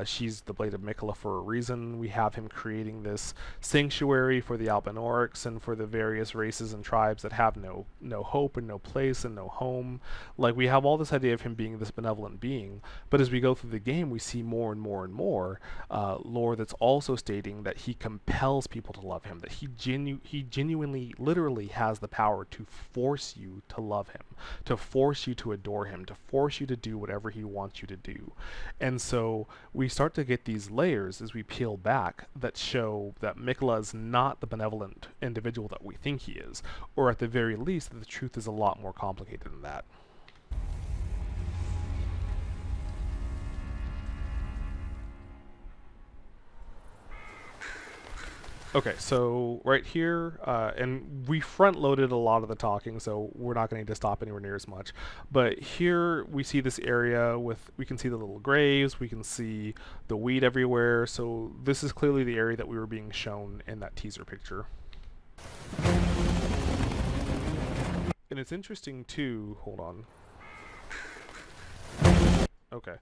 She's the Blade of Mikola for a reason. We have him creating this sanctuary for the Albinorics and for the various races and tribes that have no hope and no place and no home. Like, we have all this idea of him being this benevolent being, but as we go through the game, we see more and more and more lore that's also stating that he compels people to love him, that he genuinely, literally has the power to force you to love him, to force you to adore him, to force you to do whatever he wants you to do. And so we start to get these layers as we peel back that show that Mikola is not the benevolent individual that we think he is, or at the very least that the truth is a lot more complicated than that. Okay, so right here, and we front-loaded a lot of the talking, so we're not going to need to stop anywhere near as much. But here we see this area we can see the little graves, we can see the weed everywhere, so this is clearly the area that we were being shown in that teaser picture. And it's interesting too, hold on. Okay.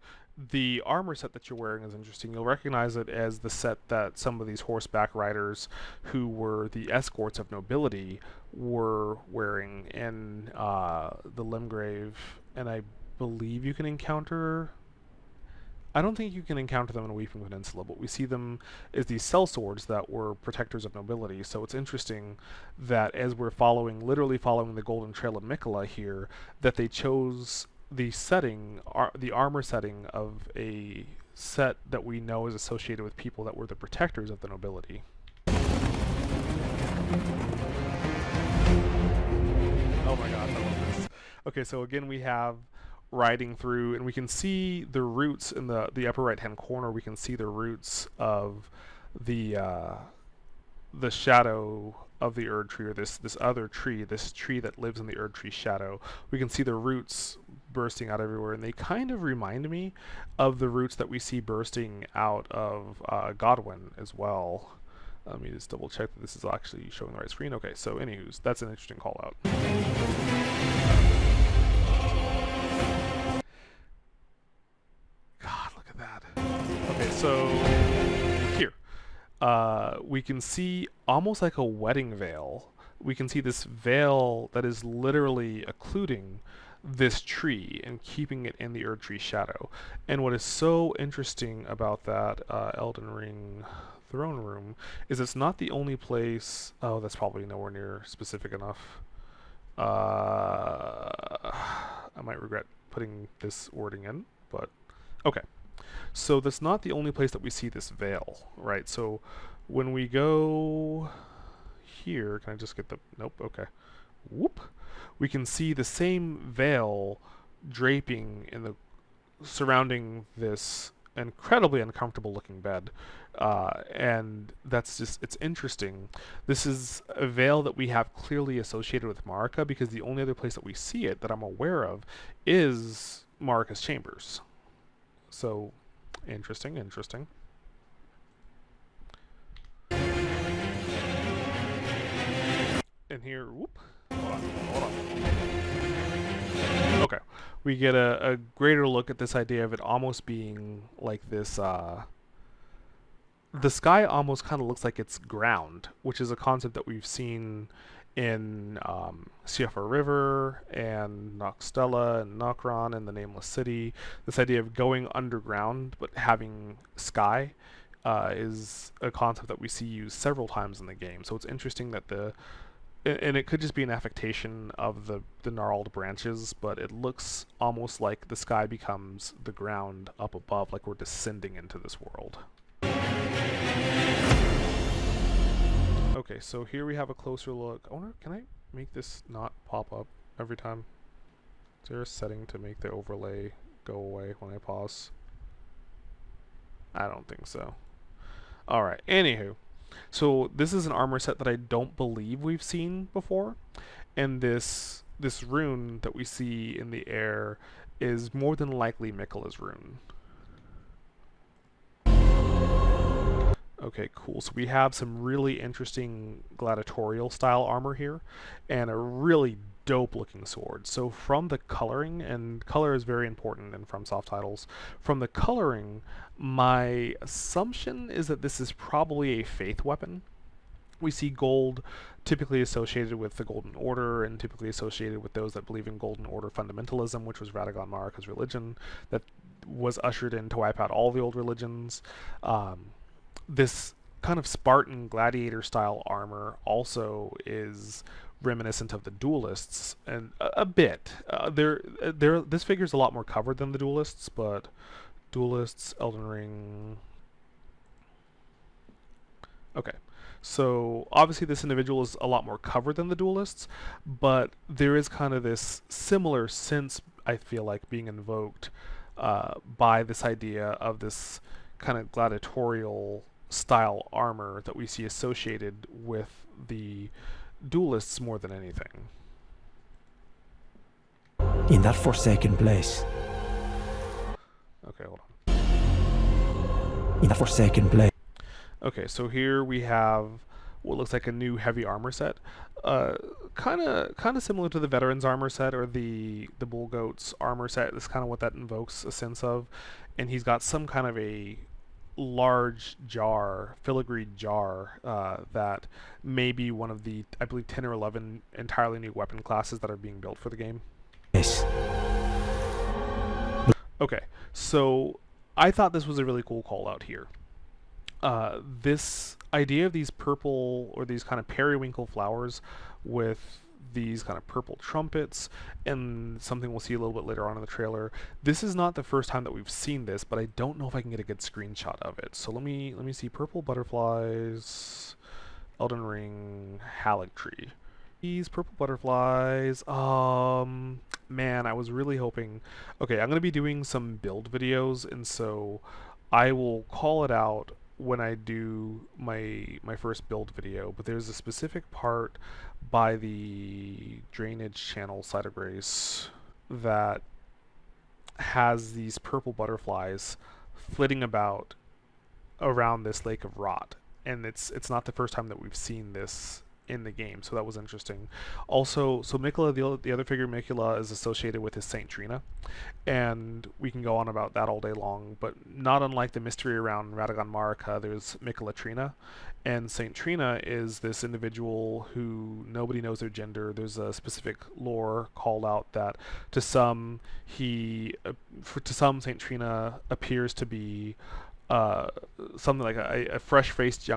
The armor set that you're wearing is interesting. You'll recognize it as the set that some of these horseback riders who were the escorts of nobility were wearing in the Limgrave, and I believe you can encounter... I don't think you can encounter them in Weeping Peninsula, but we see them as these sellswords that were protectors of nobility. So it's interesting that as we're literally following the Golden Trail of Mikola here, that they chose the setting, the armor setting of a set that we know is associated with people that were the protectors of the nobility. Oh my god, I love this. Okay, so again we have riding through, and we can see the roots in the upper right hand corner. We can see the roots of the shadow of the Erdtree, or this other tree, this tree that lives in the Erdtree shadow. We can see the roots bursting out everywhere, and they kind of remind me of the roots that we see bursting out of Godwin as well. Let me just double check that this is actually showing the right screen. Okay, so anywho's, that's an interesting call out. God, look at that. Okay, so here. We can see almost like a wedding veil. We can see this veil that is literally occluding this tree and keeping it in the Erdtree shadow. And what is so interesting about that Elden Ring throne room is it's not the only place... Oh, that's probably nowhere near specific enough. I I might regret putting this wording in, but okay. So that's not the only place that we see this veil, right? So when we go here, can I just get the, nope, okay. Whoop. We can see the same veil draping in the surrounding this incredibly uncomfortable looking bed. And that's just, it's interesting. This is a veil that we have clearly associated with Marika because the only other place that we see it that I'm aware of is Marika's chambers. So, interesting, interesting. And here, whoop, hold on, hold on. Okay, we get a greater look at this idea of it almost being like this, the sky almost kind of looks like it's ground, which is a concept that we've seen in Siofra River and Noxtella and Nokron and the Nameless City. This idea of going underground but having sky is a concept that we see used several times in the game. So it's interesting that and it could just be an affectation of the gnarled branches, but it looks almost like the sky becomes the ground up above, like we're descending into this world. Okay, so here we have a closer look. I wonder, can I make this not pop up every time? Is there a setting to make the overlay go away when I pause? I don't think so. Alright, anywho. So this is an armor set that I don't believe we've seen before. And this rune that we see in the air is more than likely Miquella's rune. Okay, cool. So we have some really interesting gladiatorial style armor here and a really dope looking sword. So from the coloring, and color is very important in FromSoft titles, from the coloring, my assumption is that this is probably a faith weapon. We see gold typically associated with the Golden Order and typically associated with those that believe in Golden Order fundamentalism, which was Radagon Marika's religion that was ushered in to wipe out all the old religions. This kind of Spartan gladiator style armor also is reminiscent of the duelists, and a bit. This figure's a lot more covered than the duelists, but duelists, Elden Ring. Okay, so obviously this individual is a lot more covered than the duelists, but there is kind of this similar sense, I feel like, being invoked by this idea of this kind of gladiatorial style armor that we see associated with the duelists more than anything. In that forsaken place. Okay, hold on. In that forsaken place. Okay, so here we have what looks like a new heavy armor set. Kind of similar to the Veterans armor set or the Bull Goats armor set. That's kind of what that invokes a sense of. And he's got some kind of a large jar, filigreed jar, that may be one of the, I believe, 10 or 11 entirely new weapon classes that are being built for the game. Yes. Okay, so I thought this was a really cool call out here. This idea of these purple or these kind of periwinkle flowers with these kind of purple trumpets and something we'll see a little bit later on in the trailer. This is not the first time that we've seen this, but I don't know if I can get a good screenshot of it. So let me see purple butterflies, Elden Ring, Erdtree. These purple butterflies, man, I was really hoping. Okay, I'm going to be doing some build videos, and so I will call it out when I do my first build video, but there's a specific part by the drainage channel Site of Grace that has these purple butterflies flitting about around this lake of rot, and it's not the first time that we've seen this in the game, so that was interesting. Also, so Miquella, the other figure, Miquella, is associated with his Saint Trina, and we can go on about that all day long, but not unlike the mystery around Radagon Marika, there's Miquella Trina, and Saint Trina is this individual who nobody knows their gender. There's a specific lore called out that to some Saint Trina appears to be something like a fresh-faced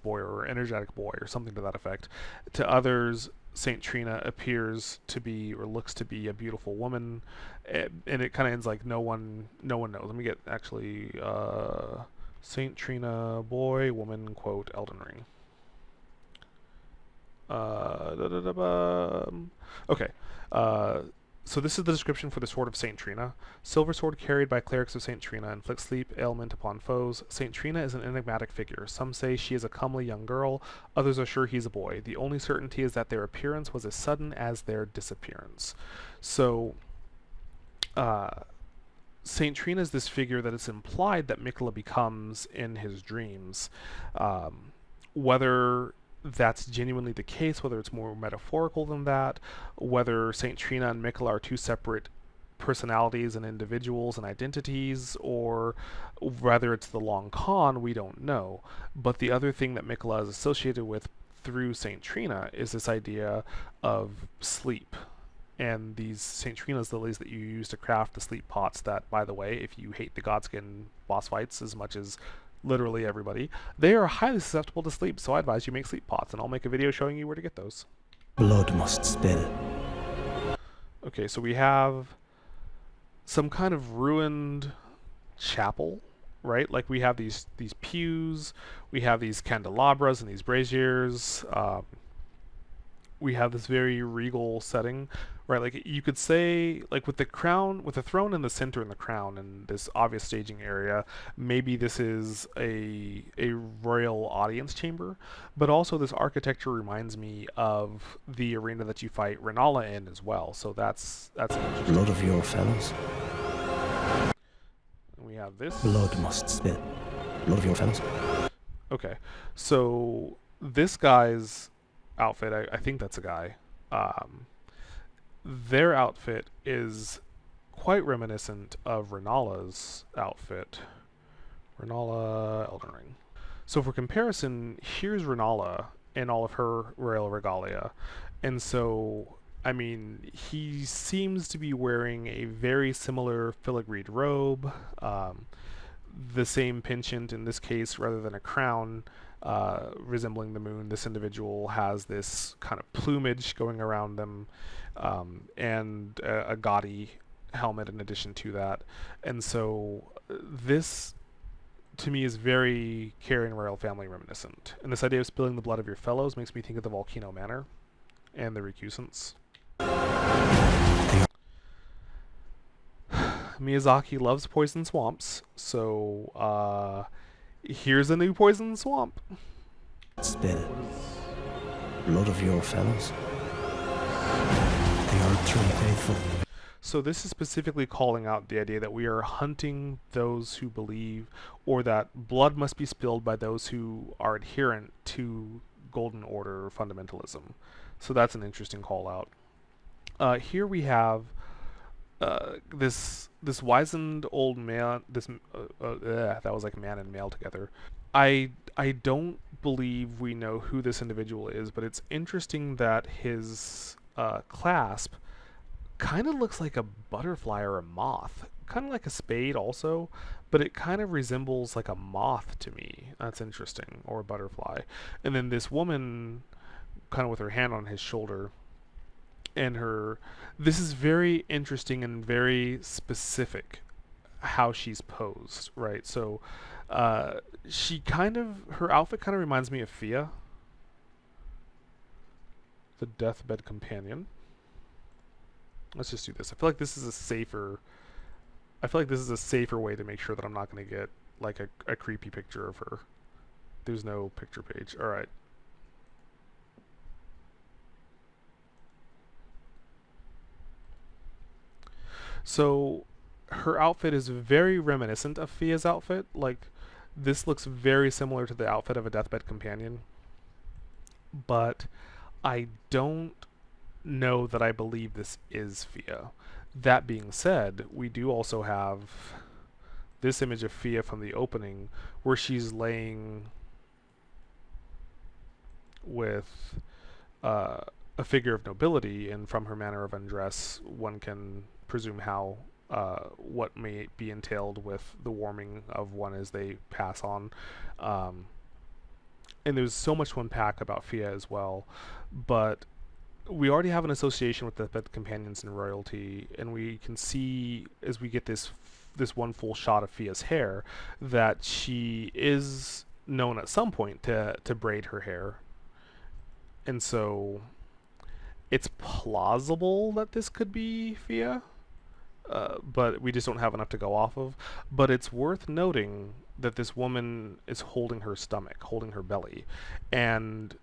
boy or energetic boy or something to that effect. To others, Saint Trina appears to be or looks to be a beautiful woman, and it kind of ends like no one knows. Let me get actually Saint Trina, boy, woman, quote, Elden Ring. Okay. Uh, so this is the description for the Sword of Saint Trina. Silver sword carried by clerics of Saint Trina, inflicts sleep ailment upon foes. Saint Trina is an enigmatic figure. Some say she is a comely young girl, others are sure he's a boy. The only certainty is that their appearance was as sudden as their disappearance. So, uh, Saint Trina is this figure that it's implied that Mikola becomes in his dreams. Whether that's genuinely the case, whether it's more metaphorical than that, whether Saint Trina and Mikola are two separate personalities and individuals and identities, or whether it's the long con, we don't know. But the other thing that Mikola is associated with through Saint Trina is this idea of sleep. And these St. Trina's lilies that you use to craft the sleep pots that, by the way, if you hate the Godskin boss fights as much as literally everybody, they are highly susceptible to sleep, so I advise you make sleep pots, and I'll make a video showing you where to get those. Blood must spill. Okay, so we have some kind of ruined chapel, right? Like we have these pews, we have these candelabras and these braziers, we have this very regal setting, right? Like you could say, like with the crown, with the throne in the center and the crown and this obvious staging area, maybe this is a royal audience chamber. But also this architecture reminds me of the arena that you fight Renala in as well. So that's interesting. Blood of your fellows. And we have this. Blood must spill. Blood of your fellows. Okay, so this guy's outfit, I think that's a guy. Their outfit is quite reminiscent of Renala's outfit. Renala, Elden Ring. So for comparison, here's Renala in all of her royal regalia. And so, I mean, he seems to be wearing a very similar filigreed robe, the same penchant in this case rather than a crown. Resembling the moon, this individual has this kind of plumage going around them, and a gaudy helmet in addition to that. And so this, to me, is very Carrion royal family reminiscent. And this idea of spilling the blood of your fellows makes me think of the Volcano Manor and the recusants. Miyazaki loves poison swamps, so here's a new poison swamp. Spill. Blood of your fellows. The Erdtree faithful. So this is specifically calling out the idea that we are hunting those who believe, or that blood must be spilled by those who are adherent to Golden Order fundamentalism. So that's an interesting call out. Here we have this wizened old man. That was like man and male together. I don't believe we know who this individual is, but it's interesting that his clasp kind of looks like a butterfly or a moth, kind of like a spade also, but it kind of resembles like a moth to me. That's interesting, or a butterfly. And then this woman, kind of with her hand on his shoulder, and this is very interesting and very specific how she's posed, right? So her outfit kind of reminds me of Fia, the deathbed companion. Let's just do this. I feel like this is a safer way to make sure that I'm not going to get like a creepy picture of her. There's no picture page. All right. So her outfit is very reminiscent of Fia's outfit. Like, this looks very similar to the outfit of a deathbed companion. But I don't know that I believe this is Fia. That being said, we do also have this image of Fia from the opening where she's laying with a figure of nobility, and from her manner of undress, one can presume how what may be entailed with the warming of one as they pass on. And there's so much to unpack about Fia as well, but we already have an association with the companions and royalty, and we can see as we get this one full shot of Fia's hair that she is known at some point to braid her hair, and so it's plausible that this could be Fia, but we just don't have enough to go off of. But it's worth noting that this woman is holding her stomach, holding her belly, and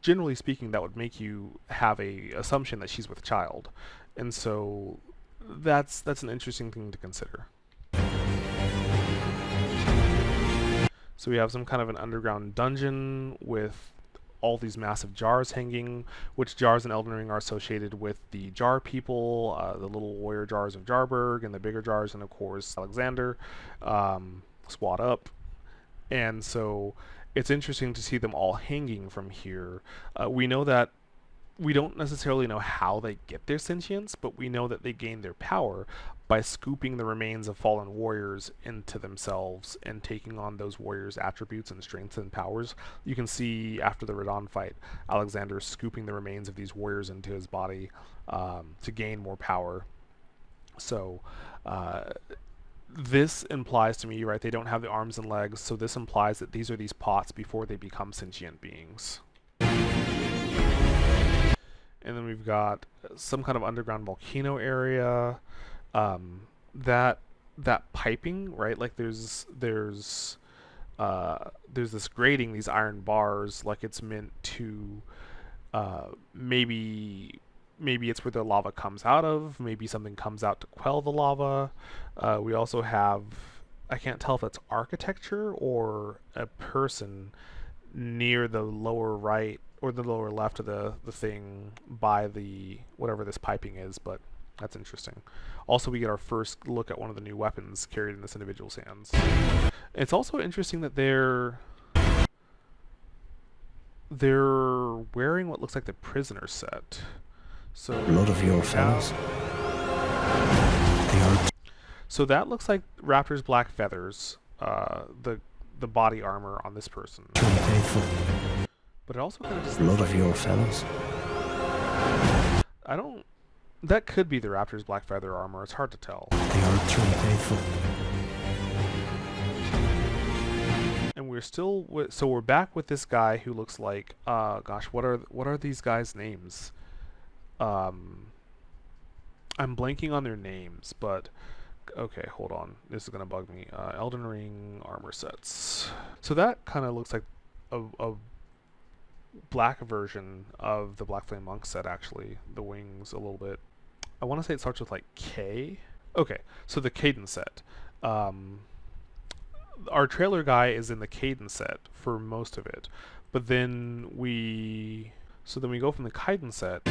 generally speaking, that would make you have a assumption that she's with child, and so that's an interesting thing to consider. So we have some kind of an underground dungeon with all these massive jars hanging, which jars in Elden Ring are associated with the jar people, the little warrior jars of Jarberg, and the bigger jars, and of course Alexander, Swat Up. And so it's interesting to see them all hanging from here. We know that we don't necessarily know how they get their sentience, but we know that they gain their power by scooping the remains of fallen warriors into themselves and taking on those warriors' attributes and strengths and powers. You can see after the Radon fight, Alexander scooping the remains of these warriors into his body to gain more power. So this implies to me, right, they don't have the arms and legs, so this implies that these are these pots before they become sentient beings. And then we've got some kind of underground volcano area. That piping, right? Like there's this grating, these iron bars, like it's meant to maybe it's where the lava comes out of. Maybe something comes out to quell the lava. We also have, I can't tell if that's architecture or a person near the lower right or the lower left of the thing by the whatever this piping is, but that's interesting. Also, we get our first look at one of the new weapons carried in this individual's hands. It's also interesting that they're wearing what looks like the prisoner set. So A lot of your fellows. They are so that looks like Raptor's black feathers, the body armor on this person. true faithful. But it also kind of just A lot of your fellows. I don't. That could be the Raptor's black feather armor. It's hard to tell. They are true faithful. And we're still so we're back with this guy who looks like gosh, what are these guys' names? I'm blanking on their names, but okay, hold on. This is gonna bug me. Elden Ring armor sets. So that kind of looks like a black version of the Black Flame Monk set, actually. The wings a little bit. I want to say it starts with like K. Okay, so the Cadence set. Our trailer guy is in the Cadence set for most of it, but then we go from the Cadence set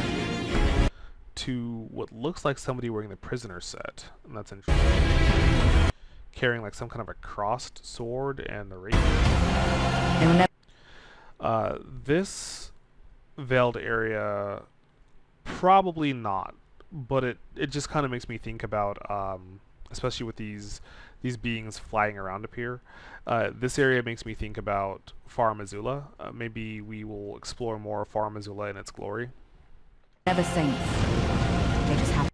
to what looks like somebody wearing the prisoner set, and that's interesting. Carrying like some kind of a crossed sword and a rapier. This veiled area, probably not, but it just kind of makes me think about, especially with these beings flying around up here. This area makes me think about Far Missoula. Maybe we will explore more of Far Missoula in its glory. Never saints. They just have.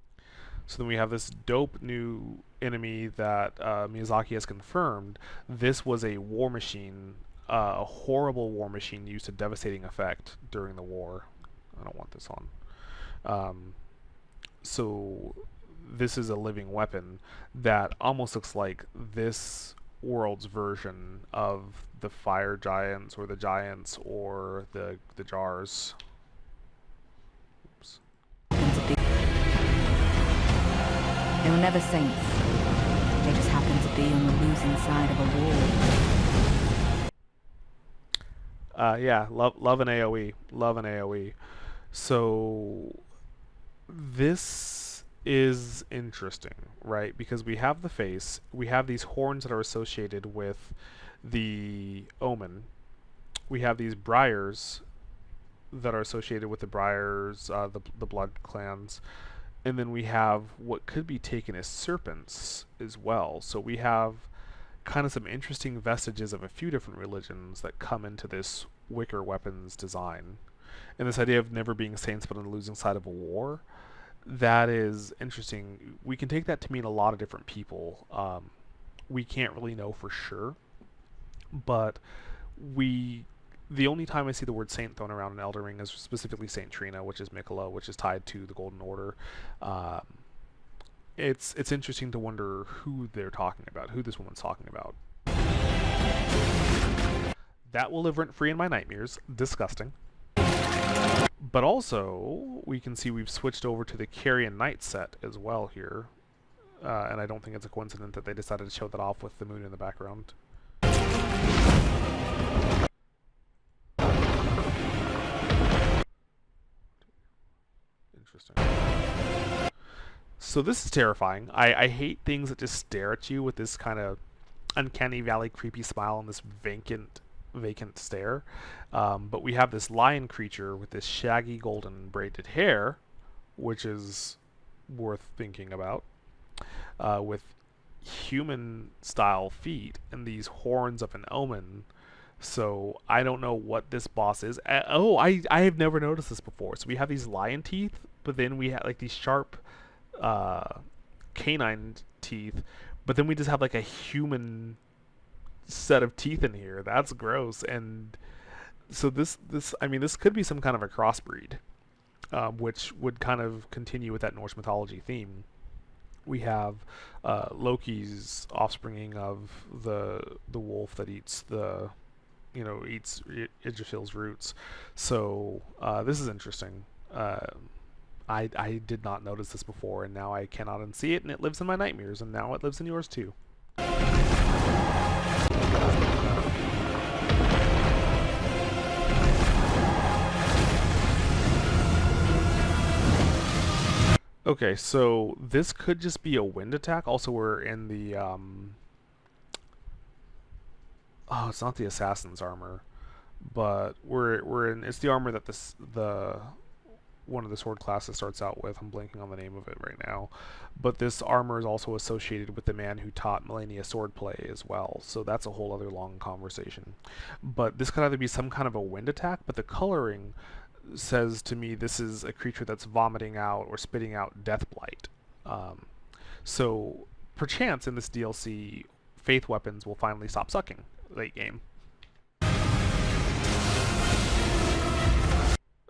So then we have this dope new enemy that Miyazaki has confirmed. This was a war machine, a horrible war machine used to devastating effect during the war. I don't want this on. So this is a living weapon that almost looks like this world's version of the fire giants or the giants or the jars. Oops. They were never saints. They just happened to be on the losing side of a war. Yeah, love an AoE. Love an AoE. So this is interesting, right? Because we have the face, we have these horns that are associated with the omen. We have these briars that are associated with the briars, the blood clans. And then we have what could be taken as serpents as well. So we have kind of some interesting vestiges of a few different religions that come into this wicker weapons design. And this idea of never being saints but on the losing side of a war, that is interesting. We can take that to mean a lot of different people. We can't really know for sure, but we the only time I see the word saint thrown around in Elden Ring is specifically Saint Trina, which is Mikola, which is tied to the Golden Order. Um, it's interesting to wonder who they're talking about, who this woman's talking about. That will live rent free in my nightmares. Disgusting. But also, we can see we've switched over to the Carrion Knight set as well here. And I don't think it's a coincidence that they decided to show that off with the moon in the background. Interesting. So this is terrifying. I hate things that just stare at you with this kind of uncanny valley creepy smile and this vacant stare. But we have this lion creature with this shaggy golden braided hair, which is worth thinking about, with human style feet and these horns of an omen. So I don't know what this boss is. I have never noticed this before. So we have these lion teeth, but then we have like these sharp canine teeth, but then we just have like a human set of teeth in here. That's gross. And so this could be some kind of a crossbreed, which would kind of continue with that Norse mythology theme. We have Loki's offspringing of the wolf that eats Yggdrasil's roots. So this is interesting. I did not notice this before, and now I cannot unsee it, and it lives in my nightmares, and now it lives in yours too. Okay, so this could just be a wind attack. Also, we're in the oh, it's not the assassin's armor, but it's the armor that the one of the sword classes starts out with. I'm blanking on the name of it right now, but this armor is also associated with the man who taught Melania swordplay as well, so that's a whole other long conversation. But this could either be some kind of a wind attack, but the coloring says to me this is a creature that's vomiting out or spitting out death blight. So perchance in this DLC, faith weapons will finally stop sucking late game.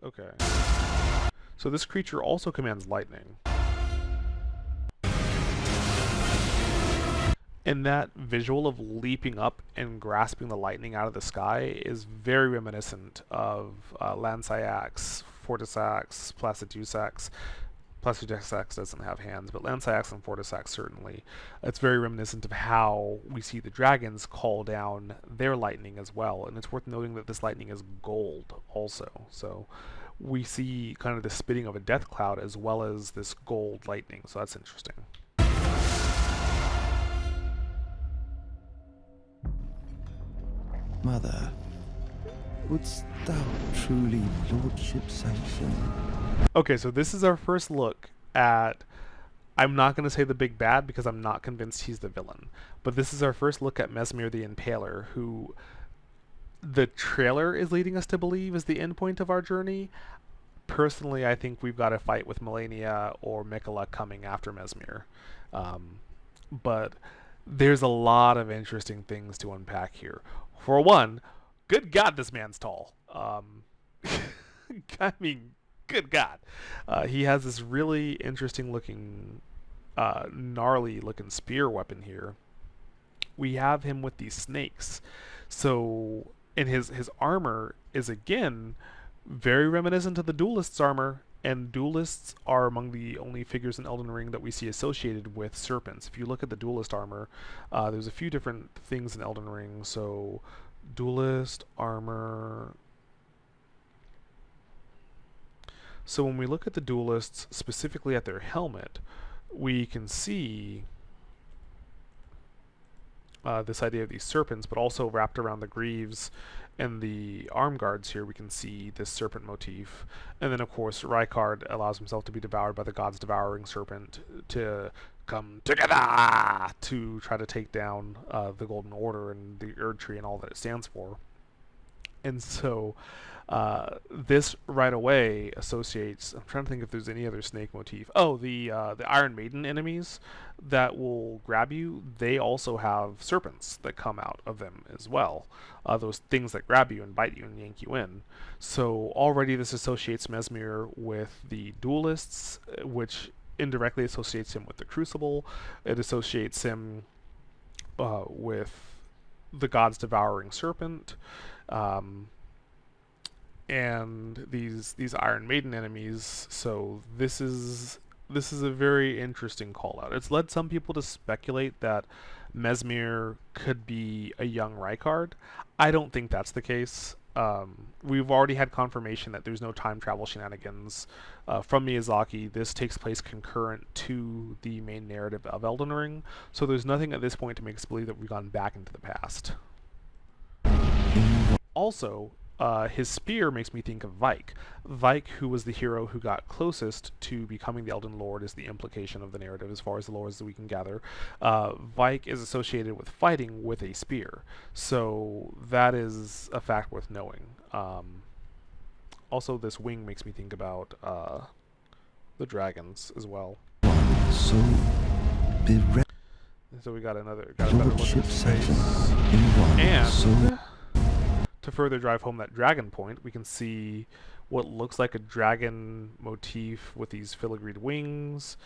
Okay. So this creature also commands lightning. And that visual of leaping up and grasping the lightning out of the sky is very reminiscent of Lansaiax, Fortisax, Placidusax. Placidusax doesn't have hands, but Lansaiax and Fortisax certainly. It's very reminiscent of how we see the dragons call down their lightning as well. And it's worth noting that this lightning is gold also. So we see kind of the spitting of a death cloud as well as this gold lightning. So that's interesting. Mother, wouldst thou truly lordship sanction? Okay, so this is our first look at, I'm not going to say the big bad because I'm not convinced he's the villain, but this is our first look at Mesmer the Impaler, who the trailer is leading us to believe is the end point of our journey. Personally, I think we've got a fight with Melania or Mikola coming after Mesmer. But there's a lot of interesting things to unpack here. For one, good God, this man's tall. I mean, good God. He has this really interesting looking, gnarly looking spear weapon here. We have him with these snakes. So, and his armor is again very reminiscent of the duelist's armor, and duelists are among the only figures in Elden Ring that we see associated with serpents. If you look at the duelist armor, there's a few different things in Elden Ring. So duelist armor. So when we look at the duelists, specifically at their helmet, we can see this idea of these serpents, but also wrapped around the greaves and the arm guards here we can see this serpent motif. And then of course Rykard allows himself to be devoured by the gods devouring serpent to come together to try to take down the Golden Order and the Erdtree and all that it stands for. And so this right away associates. I'm trying to think if there's any other snake motif. Oh, the Iron Maiden enemies that will grab you. They also have serpents that come out of them as well. Those things that grab you and bite you and yank you in. So already this associates Mesmer with the duelists, which indirectly associates him with the Crucible. It associates him with the God's devouring serpent. And these Iron Maiden enemies. So this is a very interesting call out. It's led some people to speculate that Mesmer could be a young Rykard. I don't think that's the case. We've already had confirmation that there's no time travel shenanigans from Miyazaki. This takes place concurrent to the main narrative of Elden Ring, so there's nothing at this point to make us believe that we've gone back into the past. Also, his spear makes me think of Vike. Vike, who was the hero who got closest to becoming the Elden Lord, is the implication of the narrative as far as the lore as we can gather. Vike is associated with fighting with a spear, so that is a fact worth knowing. Also, this wing makes me think about the dragons as well. So bereft. So we got a better look at his face. And to further drive home that dragon point, we can see what looks like a dragon motif with these filigreed wings.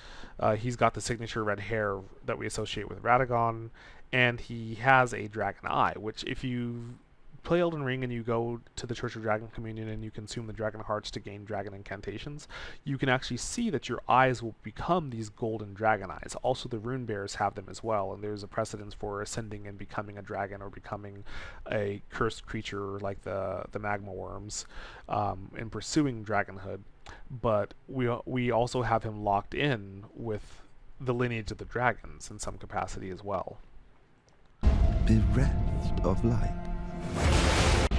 He's got the signature red hair that we associate with Radagon, and he has a dragon eye, which if you play Elden Ring and you go to the Church of Dragon Communion and you consume the dragon hearts to gain dragon incantations, you can actually see that your eyes will become these golden dragon eyes. Also, the rune bearers have them as well, and there's a precedence for ascending and becoming a dragon or becoming a cursed creature like the magma worms and pursuing dragonhood. But we also have him locked in with the lineage of the dragons in some capacity as well. Bereft of light.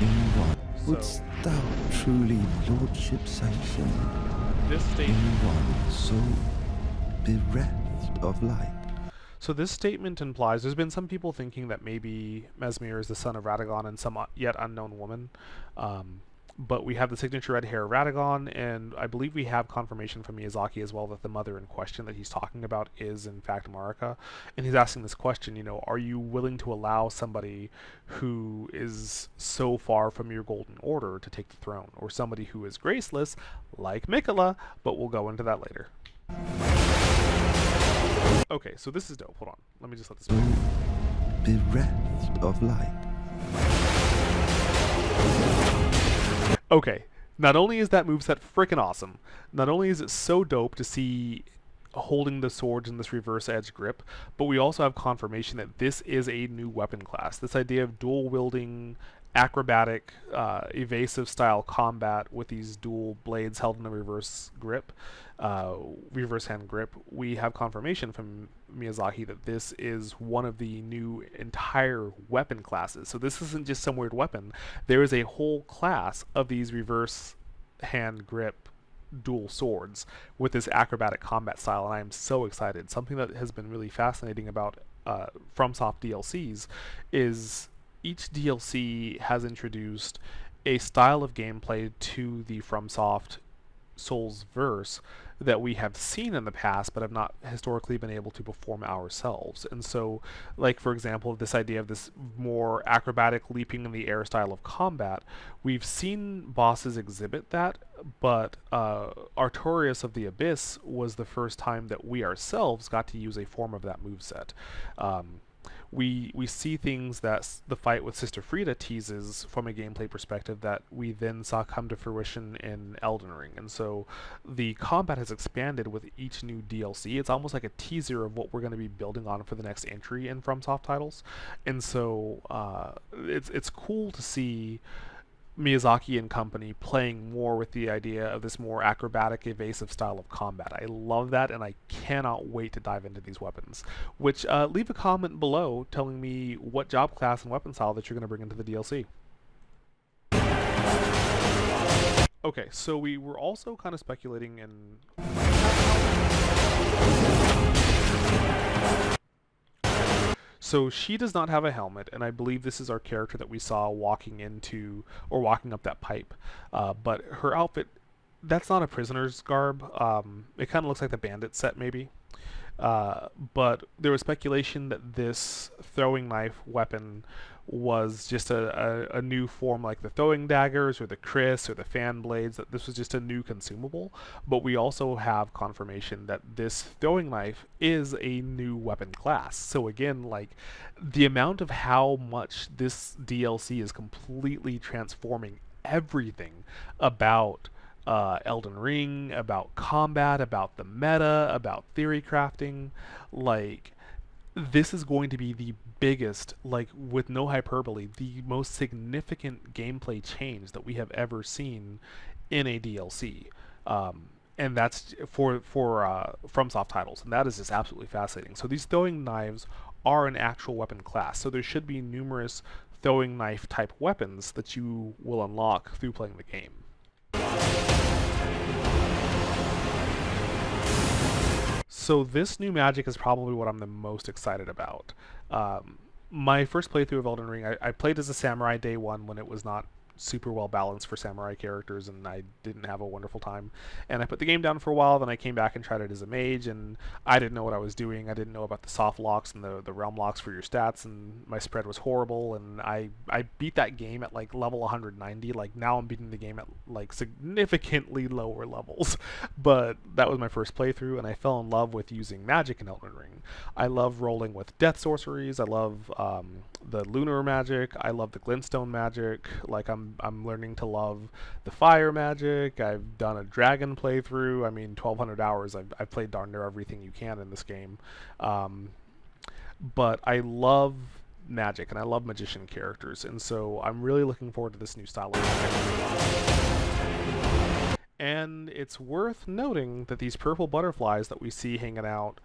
In what wouldst thou truly lordship sanction? This In one so bereft of light. So this statement implies there's been some people thinking that maybe Mesmer is the son of Radagon and some yet unknown woman. But we have the signature red hair of Radagon, and I believe we have confirmation from Miyazaki as well that the mother in question that he's talking about is in fact Marika. And he's asking this question, are you willing to allow somebody who is so far from your golden order to take the throne? Or somebody who is graceless, like Mikola, but we'll go into that later. Okay, so this is dope. Hold on. Let me just let this play. Bereft of light. Okay, not only is that moveset freaking awesome, not only is it so dope to see holding the swords in this reverse edge grip, but we also have confirmation that this is a new weapon class. This idea of dual wielding, acrobatic, evasive style combat with these dual blades held in a reverse grip, reverse hand grip, we have confirmation from Miyazaki that this is one of the new entire weapon classes. So this isn't just some weird weapon. There is a whole class of these reverse hand grip dual swords with this acrobatic combat style, and I am so excited. Something that has been really fascinating about FromSoft DLCs is each DLC has introduced a style of gameplay to the FromSoft Souls verse that we have seen in the past but have not historically been able to perform ourselves. And so, like for example, this idea of this more acrobatic leaping in the air style of combat, we've seen bosses exhibit that, but Artorias of the Abyss was the first time that we ourselves got to use a form of that moveset. We see things that the fight with Sister Frieda teases from a gameplay perspective that we then saw come to fruition in Elden Ring. And so the combat has expanded with each new DLC. It's almost like a teaser of what we're going to be building on for the next entry in FromSoft titles. And so it's cool to see Miyazaki and company playing more with the idea of this more acrobatic, evasive style of combat. I love that, and I cannot wait to dive into these weapons. Which, leave a comment below telling me what job class and weapon style that you're going to bring into the DLC. Okay, so we were also kind of speculating in... So she does not have a helmet, and I believe this is our character that we saw walking into or walking up that pipe. But her outfit, that's not a prisoner's garb. It kind of looks like the bandit set, maybe. But there was speculation that this throwing knife weapon was just a new form, like the throwing daggers or the kris or the fan blades, that this was just a new consumable. But we also have confirmation that this throwing knife is a new weapon class. So again, like, the amount of how much this DLC is completely transforming everything about Elden Ring, about combat, about the meta, about theory crafting. Like, this is going to be the biggest, like, with no hyperbole, the most significant gameplay change that we have ever seen in a DLC. And that's for FromSoft titles, and that is just absolutely fascinating. So these throwing knives are an actual weapon class, so there should be numerous throwing knife type weapons that you will unlock through playing the game. So this new magic is probably what I'm the most excited about. My first playthrough of Elden Ring, I played as a samurai day one when it was not super well balanced for samurai characters, and I didn't have a wonderful time. And I put the game down for a while, then I came back and tried it as a mage, and I didn't know what I was doing. I didn't know about the soft locks and the realm locks for your stats, and my spread was horrible, and I beat that game at like level 190. Like, now I'm beating the game at like significantly lower levels. But that was my first playthrough, and I fell in love with using magic in Elden Ring. I love rolling with death sorceries. I love the lunar magic. I love the glintstone magic. Like, I'm learning to love the fire magic. I've done a dragon playthrough. I mean, 1,200 hours. I've played darn near everything you can in this game. But I love magic, and I love magician characters, and so I'm really looking forward to this new style of magic. And it's worth noting that these purple butterflies that we see hanging out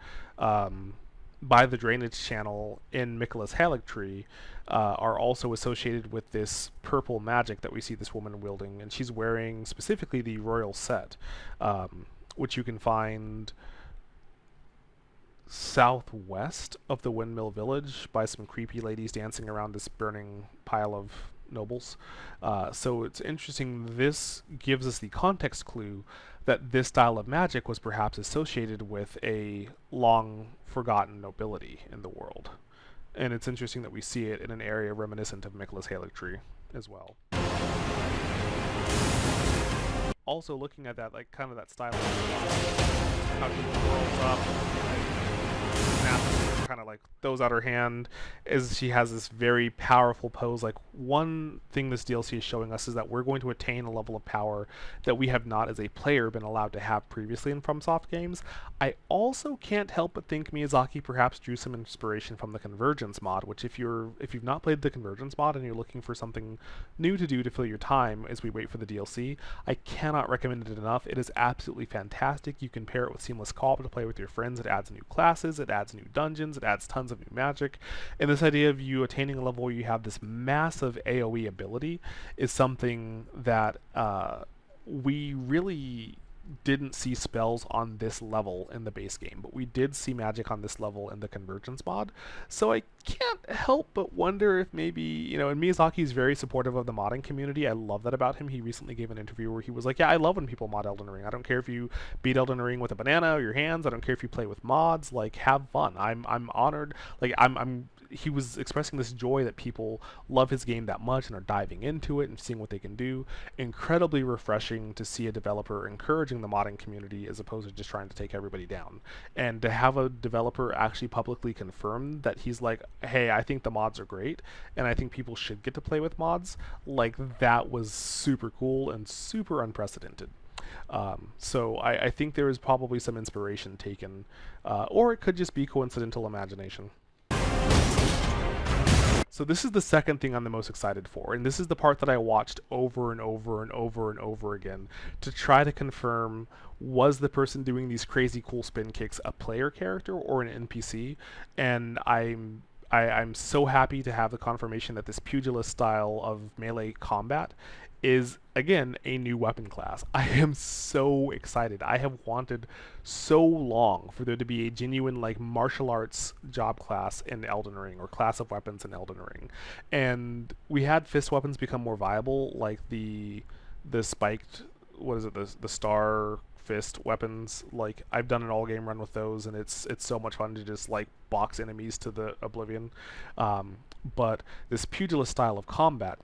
by the drainage channel in Miquella's Erdtree are also associated with this purple magic that we see this woman wielding, and she's wearing specifically the royal set, which you can find southwest of the Windmill Village by some creepy ladies dancing around this burning pile of nobles. So it's interesting. This gives us the context clue that this style of magic was perhaps associated with a long forgotten nobility in the world. And it's interesting that we see it in an area reminiscent of Miquella's Erdtree as well. Also, looking at that, like, kind of that style of how she whirls up and snaps, kind of like throws out her hand, is she has this very powerful pose. Like, one thing this DLC is showing us is that we're going to attain a level of power that we have not as a player been allowed to have previously in FromSoft games. I also can't help but think Miyazaki perhaps drew some inspiration from the Convergence mod, which if you've not played the Convergence mod and you're looking for something new to do to fill your time as we wait for the DLC, I cannot recommend it enough. It is absolutely fantastic. You can pair it with Seamless Co-op to play with your friends. It adds new classes, it adds new dungeons, it adds tons of new magic, and this idea of you attaining a level where you have this massive AoE ability is something that we really didn't see spells on this level in the base game, but we did see magic on this level in the Convergence mod. So I can't help but wonder if maybe, you know, and Miyazaki is very supportive of the modding community. I love that about him. He recently gave an interview where he was like, yeah, I love when people mod Elden Ring. I don't care if you beat Elden Ring with a banana or your hands. I don't care if you play with mods. Like, have fun. I'm honored. Like, he was expressing this joy that people love his game that much and are diving into it and seeing what they can do. Incredibly refreshing to see a developer encouraging the modding community as opposed to just trying to take everybody down. And to have a developer actually publicly confirm that he's like, hey, I think the mods are great and I think people should get to play with mods, like, that was super cool and super unprecedented. So I think there is probably some inspiration taken, or it could just be coincidental imagination. So this is the second thing I'm the most excited for, and this is the part that I watched over and over and over and over again to try to confirm, was the person doing these crazy cool spin kicks a player character or an NPC? And I'm so happy to have the confirmation that this pugilist style of melee combat is again a new weapon class. I am so excited. I have wanted so long for there to be a genuine like martial arts job class in Elden Ring, or class of weapons in Elden Ring. And we had fist weapons become more viable, like the spiked, what is it, the star fist weapons. Like, I've done an all game run with those, and it's so much fun to just like box enemies to the oblivion. But this pugilist style of combat,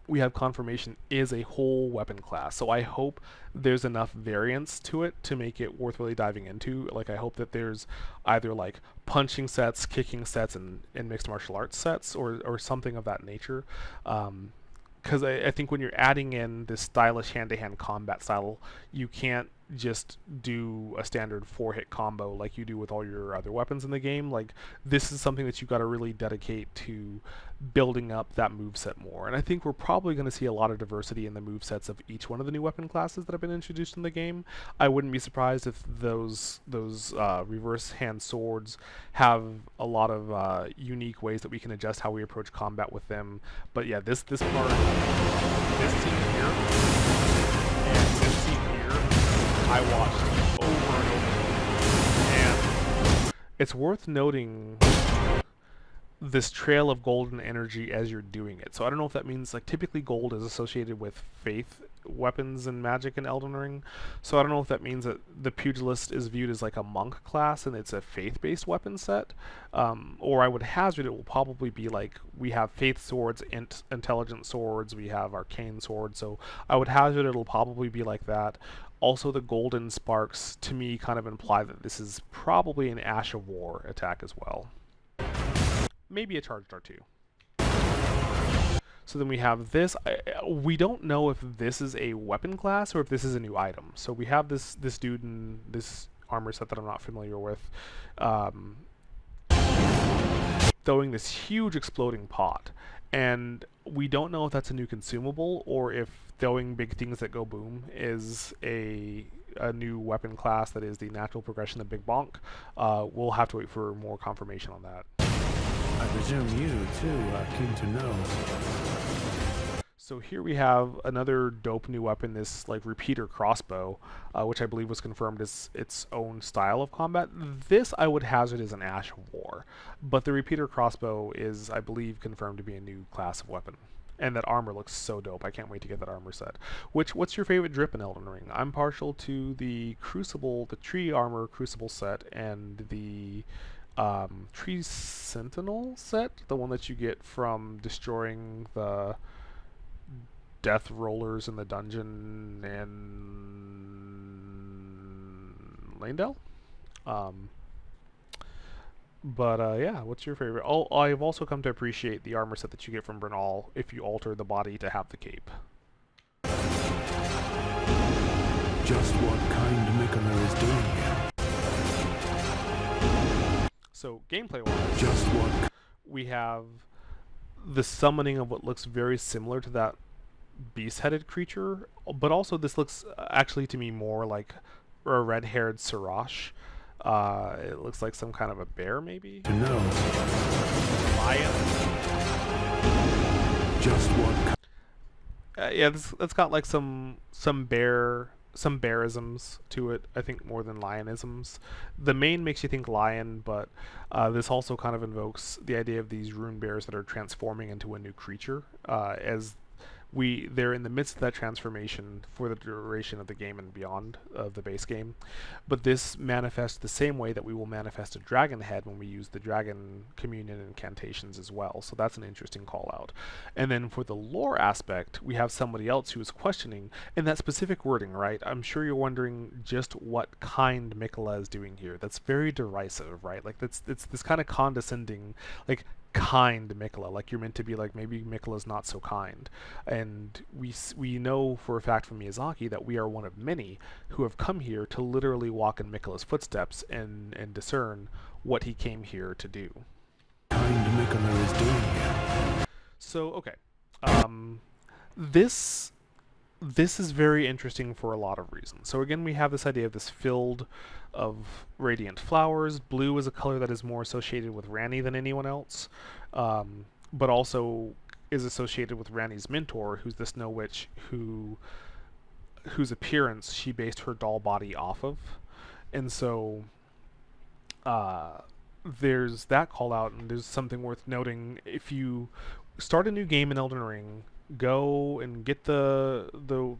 we have confirmation is a whole weapon class. So I hope there's enough variance to it to make it worth really diving into. Like, I hope that there's either like punching sets, kicking sets, and mixed martial arts sets, or something of that nature. Because I think when you're adding in this stylish hand-to-hand combat style, you can't just do a standard 4-hit combo like you do with all your other weapons in the game. Like, this is something that you've got to really dedicate to building up that moveset more. And I think we're probably going to see a lot of diversity in the movesets of each one of the new weapon classes that have been introduced in the game. I wouldn't be surprised if those reverse hand swords have a lot of unique ways that we can adjust how we approach combat with them. But yeah, this part, this scene here, and this scene here, I watched over and over. And it's worth noting this trail of golden energy as you're doing it. So I don't know if that means, like, typically gold is associated with faith weapons and magic in Elden Ring. So I don't know if that means that the pugilist is viewed as like a monk class and it's a faith-based weapon set. Or I would hazard it will probably be like, we have faith swords, intelligent swords, we have arcane swords. So I would hazard it'll probably be like that. Also, the golden sparks to me kind of imply that this is probably an Ash of War attack as well. Maybe a charged R2. So then we have this. We don't know if this is a weapon class or if this is a new item. So we have this dude in this armor set that I'm not familiar with, throwing this huge exploding pot. And we don't know if that's a new consumable or if throwing big things that go boom is a new weapon class that is the natural progression of Big Bonk. We'll have to wait for more confirmation on that. I presume you, too, are keen to know. So here we have another dope new weapon, this like repeater crossbow, which I believe was confirmed as its own style of combat. This I would hazard is an Ash of War, but the repeater crossbow is, I believe, confirmed to be a new class of weapon. And that armor looks so dope. I can't wait to get that armor set. What's your favorite drip in Elden Ring? I'm partial to the Crucible, the tree armor Crucible set, and the Tree Sentinel set, the one that you get from destroying the death rollers in the dungeon in Lanedale. Yeah, what's your favorite? Oh, I've also come to appreciate the armor set that you get from Bernal if you alter the body to have the cape. Just what kind Mikola is doing here. So gameplay-wise, Just what we have the summoning of what looks very similar to that beast-headed creature, but also this looks actually to me more like a red-haired Sirach. It looks like some kind of a bear, maybe? to know. Lion? Just what Yeah, that's got like some bearisms to it, I think, more than lionisms. The mane makes you think lion, but this also kind of invokes the idea of these rune bears that are transforming into a new creature, as they're in the midst of that transformation for the duration of the game and beyond of the base game. But this manifests the same way that we will manifest a dragon head when we use the dragon communion incantations as well. So that's an interesting call out. And then for the lore aspect, we have somebody else who is questioning in that specific wording, right? I'm sure you're wondering just what kind Mikola is doing here. That's very derisive, right? Like it's this kind of condescending, like, kind Mikola, like you're meant to be like, maybe Mikola's not so kind. And we know for a fact from Miyazaki that we are one of many who have come here to literally walk in Mikola's footsteps and discern what he came here to do. kind Mikola is doing here. So okay, this is very interesting for a lot of reasons. So again, we have this idea of this field of radiant flowers. Blue is a color that is more associated with Ranni than anyone else, but also is associated with Ranni's mentor, who's the Snow Witch whose appearance she based her doll body off of. And so uh, there's that call out, and there's something worth noting. If you start a new game in Elden Ring, go and get the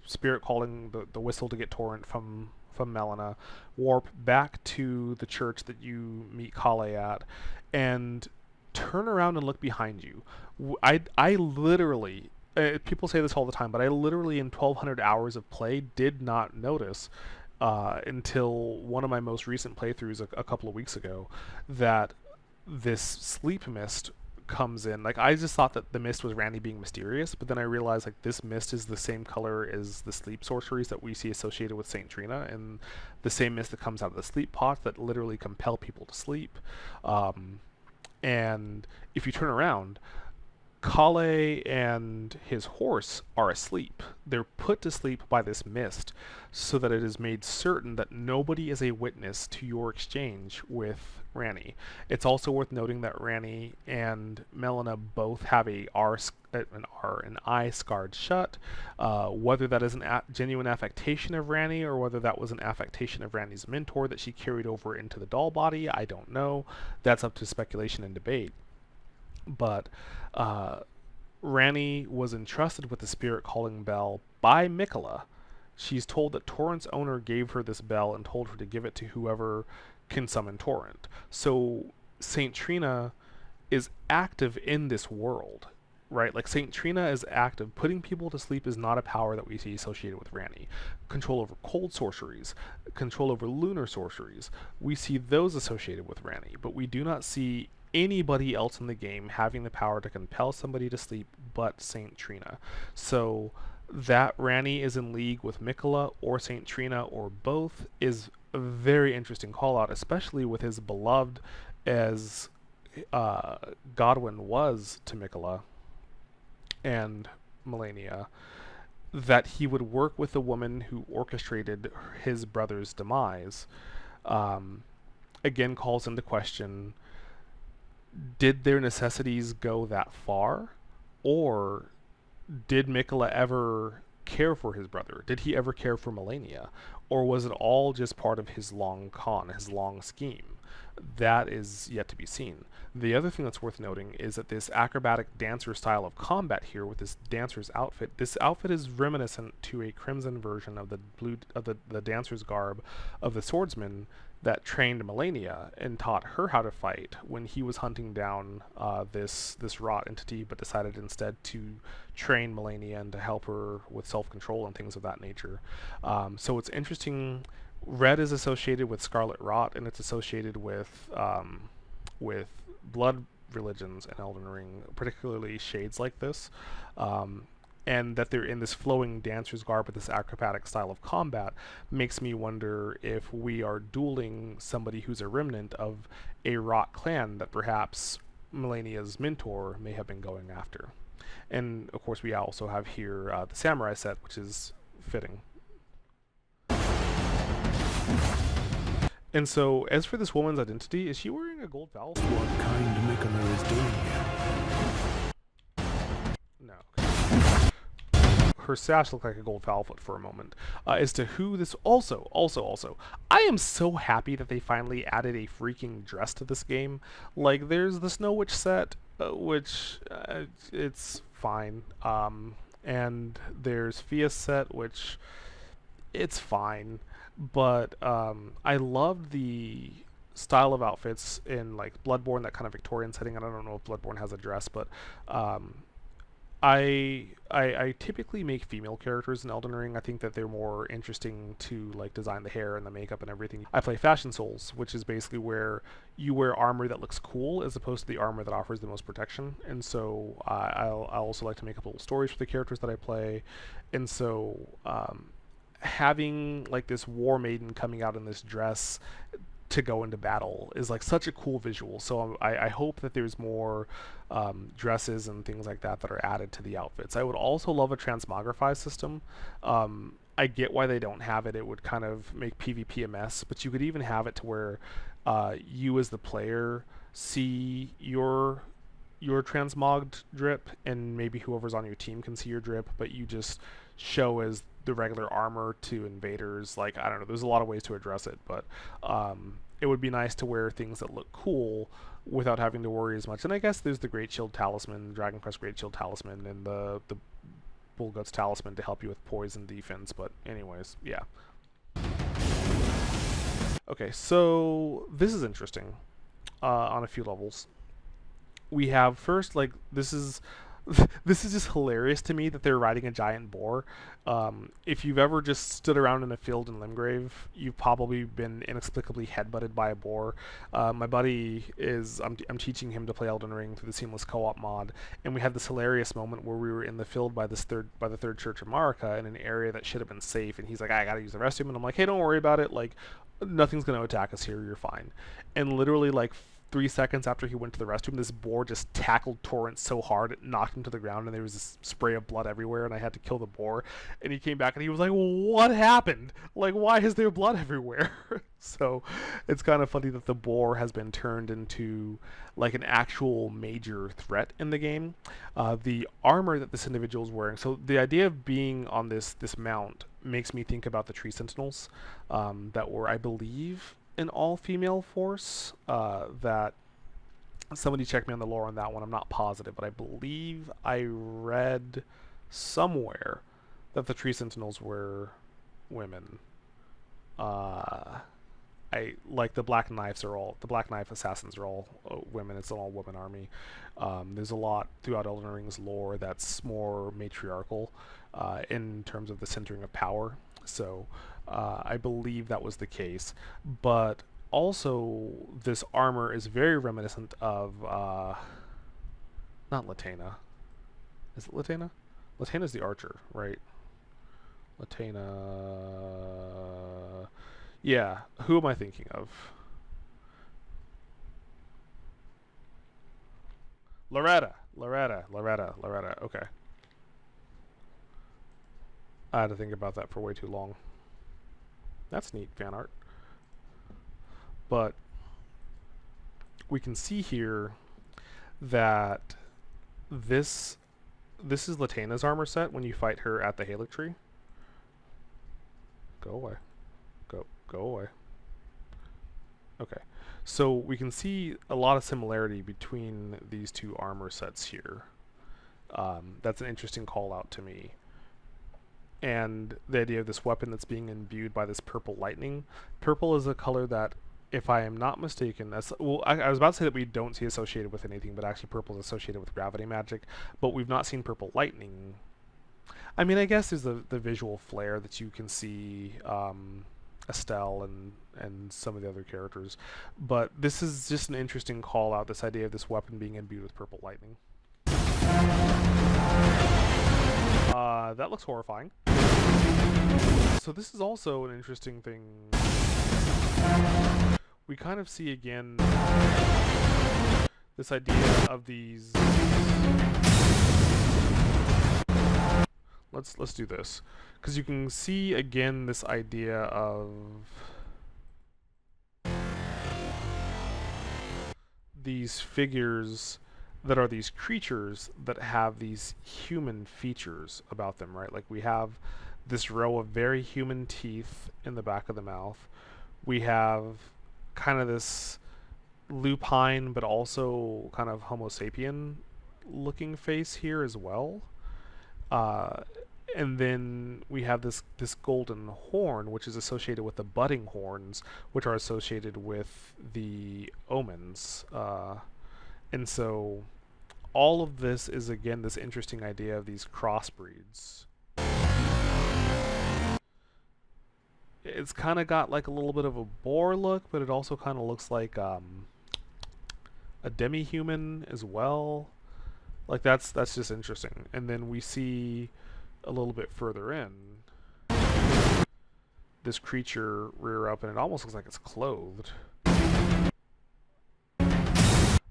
spirit calling, the whistle to get Torrent from Melina, warp back to the church that you meet Kale at, and turn around and look behind you. I literally, people say this all the time, but I literally in 1,200 hours of play did not notice until one of my most recent playthroughs a couple of weeks ago that this sleep mist comes in. Like, I just thought that the mist was Randy being mysterious, but then I realized like this mist is the same color as the sleep sorceries that we see associated with Saint Trina, and the same mist that comes out of the sleep pot that literally compel people to sleep. And if you turn around, Kale and his horse are asleep. They're put to sleep by this mist so that it is made certain that nobody is a witness to your exchange with Ranni. It's also worth noting that Ranni and Melina both have an eye scarred shut. Whether that is a genuine affectation of Ranni or whether that was an affectation of Ranni's mentor that she carried over into the doll body, I don't know. That's up to speculation and debate. But Ranni was entrusted with the spirit calling bell by Mikola. She's told that Torrent's owner gave her this bell and told her to give it to whoever can summon Torrent. So Saint Trina is active in this world, right? Like, Saint Trina is active. Putting people to sleep is not a power that we see associated with Ranni. Control over cold sorceries, control over lunar sorceries, we see those associated with Ranni, but we do not see anybody else in the game having the power to compel somebody to sleep but Saint Trina. So that Ranni is in league with Mikola or Saint Trina or both is a very interesting call out, especially with his beloved as Godwyn was to Mikola and Melania, that he would work with the woman who orchestrated his brother's demise. Again, calls into question, did their necessities go that far? Or did Mikola ever care for his brother? Did he ever care for Melania? Or was it all just part of his long con, his long scheme? That is yet to be seen. The other thing that's worth noting is that this acrobatic dancer style of combat here with this dancer's outfit, this outfit is reminiscent to a crimson version of the dancer's garb of the swordsman that trained Melania and taught her how to fight when he was hunting down this rot entity, but decided instead to train Melania and to help her with self-control and things of that nature. So it's interesting. Red is associated with scarlet rot, and it's associated with blood religions in Elden Ring, particularly shades like this. And that they're in this flowing dancer's garb with this acrobatic style of combat makes me wonder if we are dueling somebody who's a remnant of a rot clan that perhaps Melania's mentor may have been going after. And of course we also have here the samurai set, which is fitting. And so, as for this woman's identity, is she wearing a gold vowel? What kind Mikola is doing here? No. Her sash looked like a gold foot for a moment. As to who this also, I am so happy that they finally added a freaking dress to this game. Like, there's the Snow Witch set, which it's fine. And there's Fia's set, which it's fine. But I loved the style of outfits in like Bloodborne, that kind of Victorian setting. I don't know if Bloodborne has a dress, but I typically make female characters in Elden Ring. I think that they're more interesting to like design the hair and the makeup and everything. I play Fashion Souls, which is basically where you wear armor that looks cool as opposed to the armor that offers the most I so I also like to make up little stories for the characters that I play, and so having like this war maiden coming out in this dress to go into battle is like such a cool visual. So I hope that there's more dresses and things like that that are added to the outfits. I would also love a transmogrify system. I get why they don't have it. It would kind of make PvP a mess, but you could even have it to where you as the player see your your transmogged drip, and maybe whoever's on your team can see your drip, but you just show as the regular armor to invaders. Like, I don't know, there's a lot of ways to address it, but it would be nice to wear things that look cool without having to worry as much. And I guess there's the Great Shield Talisman, Dragon Quest Great Shield Talisman, and the Bullguts Talisman to help you with poison defense, but anyways, yeah. Okay, so this is interesting on a few levels. We have first, like, this is this is just hilarious to me that they're riding a giant boar. If you've ever just stood around in a field in Limgrave, you've probably been inexplicably headbutted by a boar. My buddy is, I'm teaching him to play Elden Ring through the Seamless Co-op mod, and we had this hilarious moment where we were in the field by the third church of Marika in an area that should have been safe, and he's like, I gotta use the restroom, and I'm like, hey, don't worry about it, like, nothing's gonna attack us here, you're fine. And literally, like, 3 seconds after he went to the restroom, this boar just tackled Torrent so hard it knocked him to the ground, and there was this spray of blood everywhere, and I had to kill the boar. And he came back and he was like, what happened? Like, why is there blood everywhere? So it's kind of funny that the boar has been turned into like an actual major threat in the game. The armor that this individual is wearing, so the idea of being on this mount makes me think about the Tree Sentinels that were, I believe, an all-female force. That somebody check me on the lore on that one. I'm not positive, but I believe I read somewhere that the Tree Sentinels were women. I like the Black Knife Assassins are all women. It's an all-woman army. There's a lot throughout Elden Ring's lore that's more matriarchal in terms of the centering of power. So I believe that was the case, but also this armor is very reminiscent of not Latena. Is it Latena? Latena's the archer, right? Latena. Yeah, who am I thinking of? Loretta. Okay. I had to think about that for way too long. That's neat fan art. But we can see here that this is Latena's armor set when you fight her at the Erdtree. Go away. Go away. Okay. So we can see a lot of similarity between these two armor sets here. That's an interesting call out to me. And the idea of this weapon that's being imbued by this purple lightning. Purple is a color that, if I am not mistaken, I was about to say that we don't see associated with anything, but actually purple is associated with gravity magic, but we've not seen purple lightning. I mean, I guess there's the visual flare that you can see Estelle and some of the other characters, but this is just an interesting call out, this idea of this weapon being imbued with purple lightning. That looks horrifying. So this is also an interesting thing. We kind of see again this idea of these. Let's do this, because you can see again this idea of these figures that are these creatures that have these human features about them, right? Like we have this row of very human teeth in the back of the mouth. We have kind of this lupine but also kind of Homo sapien looking face here as well. And then we have this golden horn, which is associated with the budding horns, which are associated with the omens. And so all of this is, again, this interesting idea of these crossbreeds. It's kind of got like a little bit of a boar look, but it also kind of looks like a demi-human as well. Like that's just interesting. And then we see a little bit further in this creature rear up, and it almost looks like it's clothed.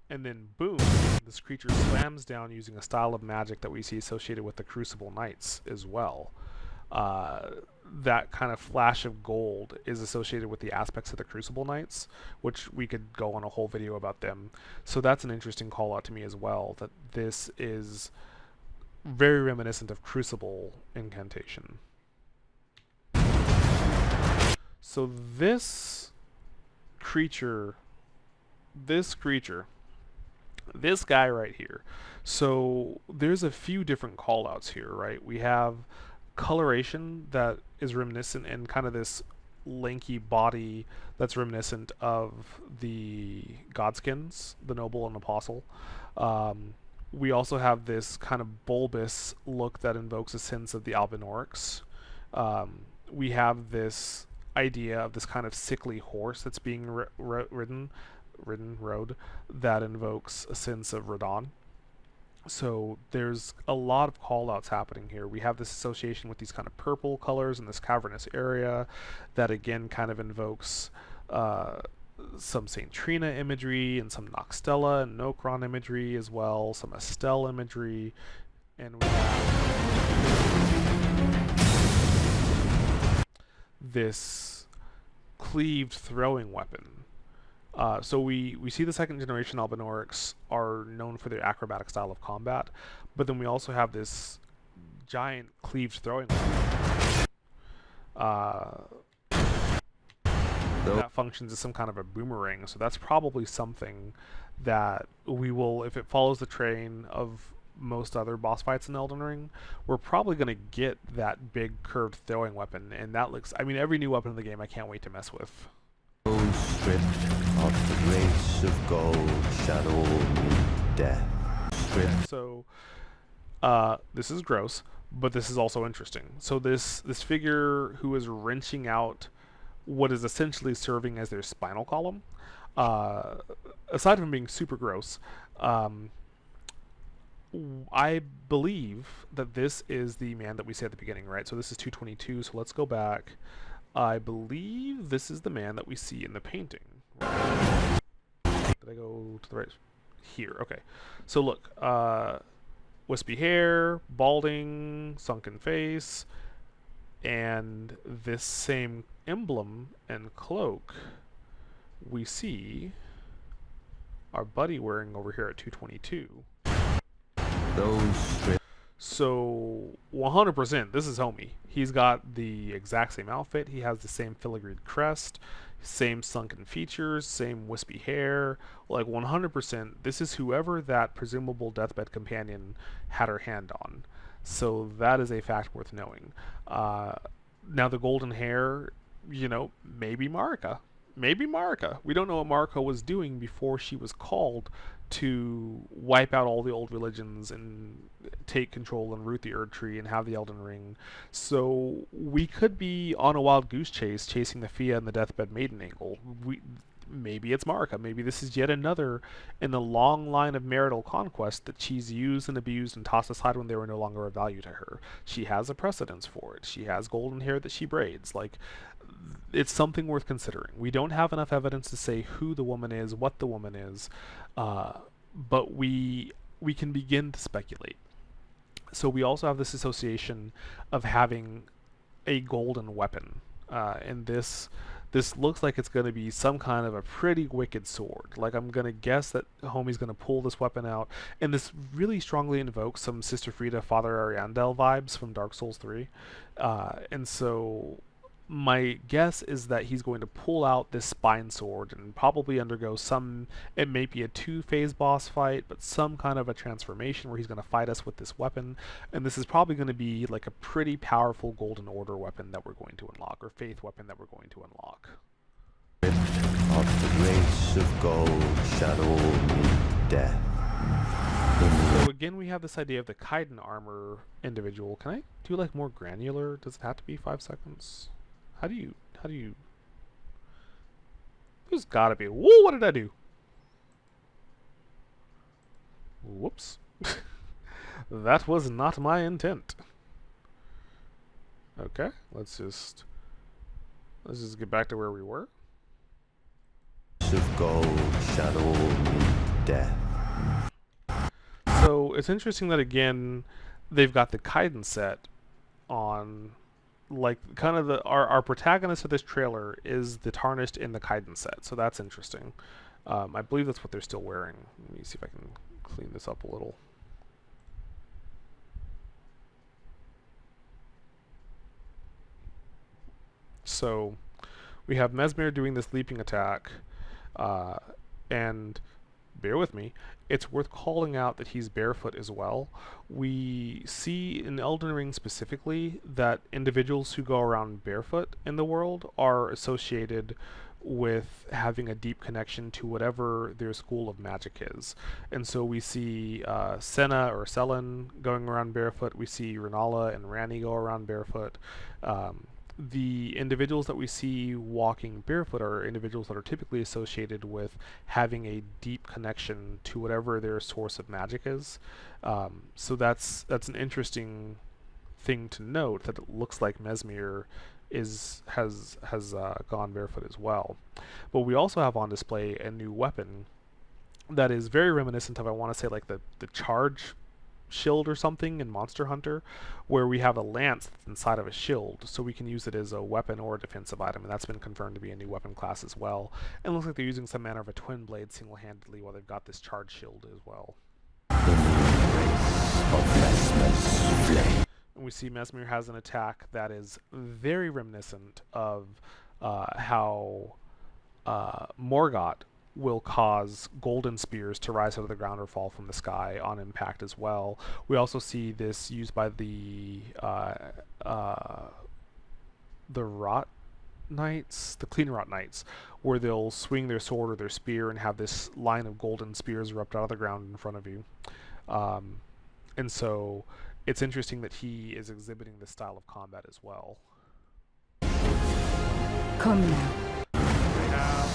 And then boom, this creature slams down using a style of magic that we see associated with the Crucible Knights as well. that kind of flash of gold is associated with the aspects of the Crucible Knights, which we could go on a whole video about them. So that's an interesting call out to me as well, that this is very reminiscent of Crucible incantation. So this creature, this guy right here. So there's a few different callouts here, right? We have coloration that is reminiscent and kind of this lanky body that's reminiscent of the Godskins, the Noble and Apostle. We also have this kind of bulbous look that invokes a sense of the Albinorics. We have this idea of this kind of sickly horse that's being rode, that invokes a sense of Radon. So there's a lot of callouts happening here. We have this association with these kind of purple colors in this cavernous area that again kind of invokes some Saint Trina imagery and some Noxtella and Nokron imagery as well, some Estelle imagery, and we have this cleaved throwing weapon. So we see the second generation Albinorics are known for their acrobatic style of combat, but then we also have this giant cleaved throwing weapon that functions as some kind of a boomerang. So that's probably something that we will, if it follows the train of most other boss fights in Elden Ring, we're probably going to get that big curved throwing weapon, and that looks, I mean, every new weapon in the game I can't wait to mess with. Stripped of the grace of gold, shadow meet death. Stripped. So this is gross, but this is also interesting. So this figure who is wrenching out what is essentially serving as their spinal column, aside from being super gross, I believe that this is the man that we see at the beginning, right? So this is 222, so let's go back. I believe this is the man that we see in the painting. Did I go to the right? Here, okay. So look, wispy hair, balding, sunken face, and this same emblem and cloak we see our buddy wearing over here at 222. So 100% this is homie. He's got the exact same outfit, he has the same filigreed crest, same sunken features, same wispy hair, like 100% this is whoever that presumable deathbed companion had her hand on. So that is a fact worth knowing. Now the golden hair, you know, maybe Marika. Maybe Marika. We don't know what Marika was doing before she was called to wipe out all the old religions and take control and root the Erdtree and have the Elden Ring. So we could be on a wild goose chase chasing the Fia and the Deathbed Maiden angle. Maybe it's Marika. Maybe this is yet another in the long line of marital conquest that she's used and abused and tossed aside when they were no longer of value to her. She has a precedence for it. She has golden hair that she braids. Like, it's something worth considering. We don't have enough evidence to say who the woman is, what the woman is, but we can begin to speculate. So we also have this association of having a golden weapon, and this looks like it's going to be some kind of a pretty wicked sword. Like, I'm going to guess that homie's going to pull this weapon out, and this really strongly invokes some Sister Frieda, Father Ariandel vibes from Dark Souls 3, and so my guess is that he's going to pull out this spine sword and probably undergo some, it may be a two-phase boss fight, but some kind of a transformation where he's going to fight us with this weapon, and this is probably going to be like a pretty powerful Golden Order weapon that we're going to unlock, or Faith weapon that we're going to unlock. Of the grace of gold, shadow meet death. So again, we have this idea of the Kaiden armor individual. Can I do like more granular? Does it have to be 5 seconds? How do you, there's gotta be, whoa, what did I do? Whoops. That was not my intent. Okay, let's just get back to where we were. Of gold, shadow meet death. So it's interesting that again, they've got the Kaiden set on like kind of our protagonist of this trailer is the Tarnished in the Kaiden set, so that's interesting. I believe that's what they're still wearing. Let me see if I can clean this up a little. So we have Mesmer doing this leaping attack, and bear with me, it's worth calling out that he's barefoot as well. We see in Elden Ring specifically that individuals who go around barefoot in the world are associated with having a deep connection to whatever their school of magic is. And so we see Senna or Selen going around barefoot. We see Renala and Ranni go around barefoot. The individuals that we see walking barefoot are individuals that are typically associated with having a deep connection to whatever their source of magic is. So that's an interesting thing to note, that it looks like Mesmer has gone barefoot as well. But we also have on display a new weapon that is very reminiscent of, I want to say, like the charge shield or something in Monster Hunter, where we have a lance that's inside of a shield, so we can use it as a weapon or a defensive item, and that's been confirmed to be a new weapon class as well. And it looks like they're using some manner of a twin blade single-handedly while they've got this charge shield as well. And we see Mesmer has an attack that is very reminiscent of how Morgott will cause golden spears to rise out of the ground or fall from the sky on impact as well. We also see this used by the Rot Knights, the Clean Rot Knights, where they'll swing their sword or their spear and have this line of golden spears erupt out of the ground in front of you. And so it's interesting that he is exhibiting this style of combat as well. Come now.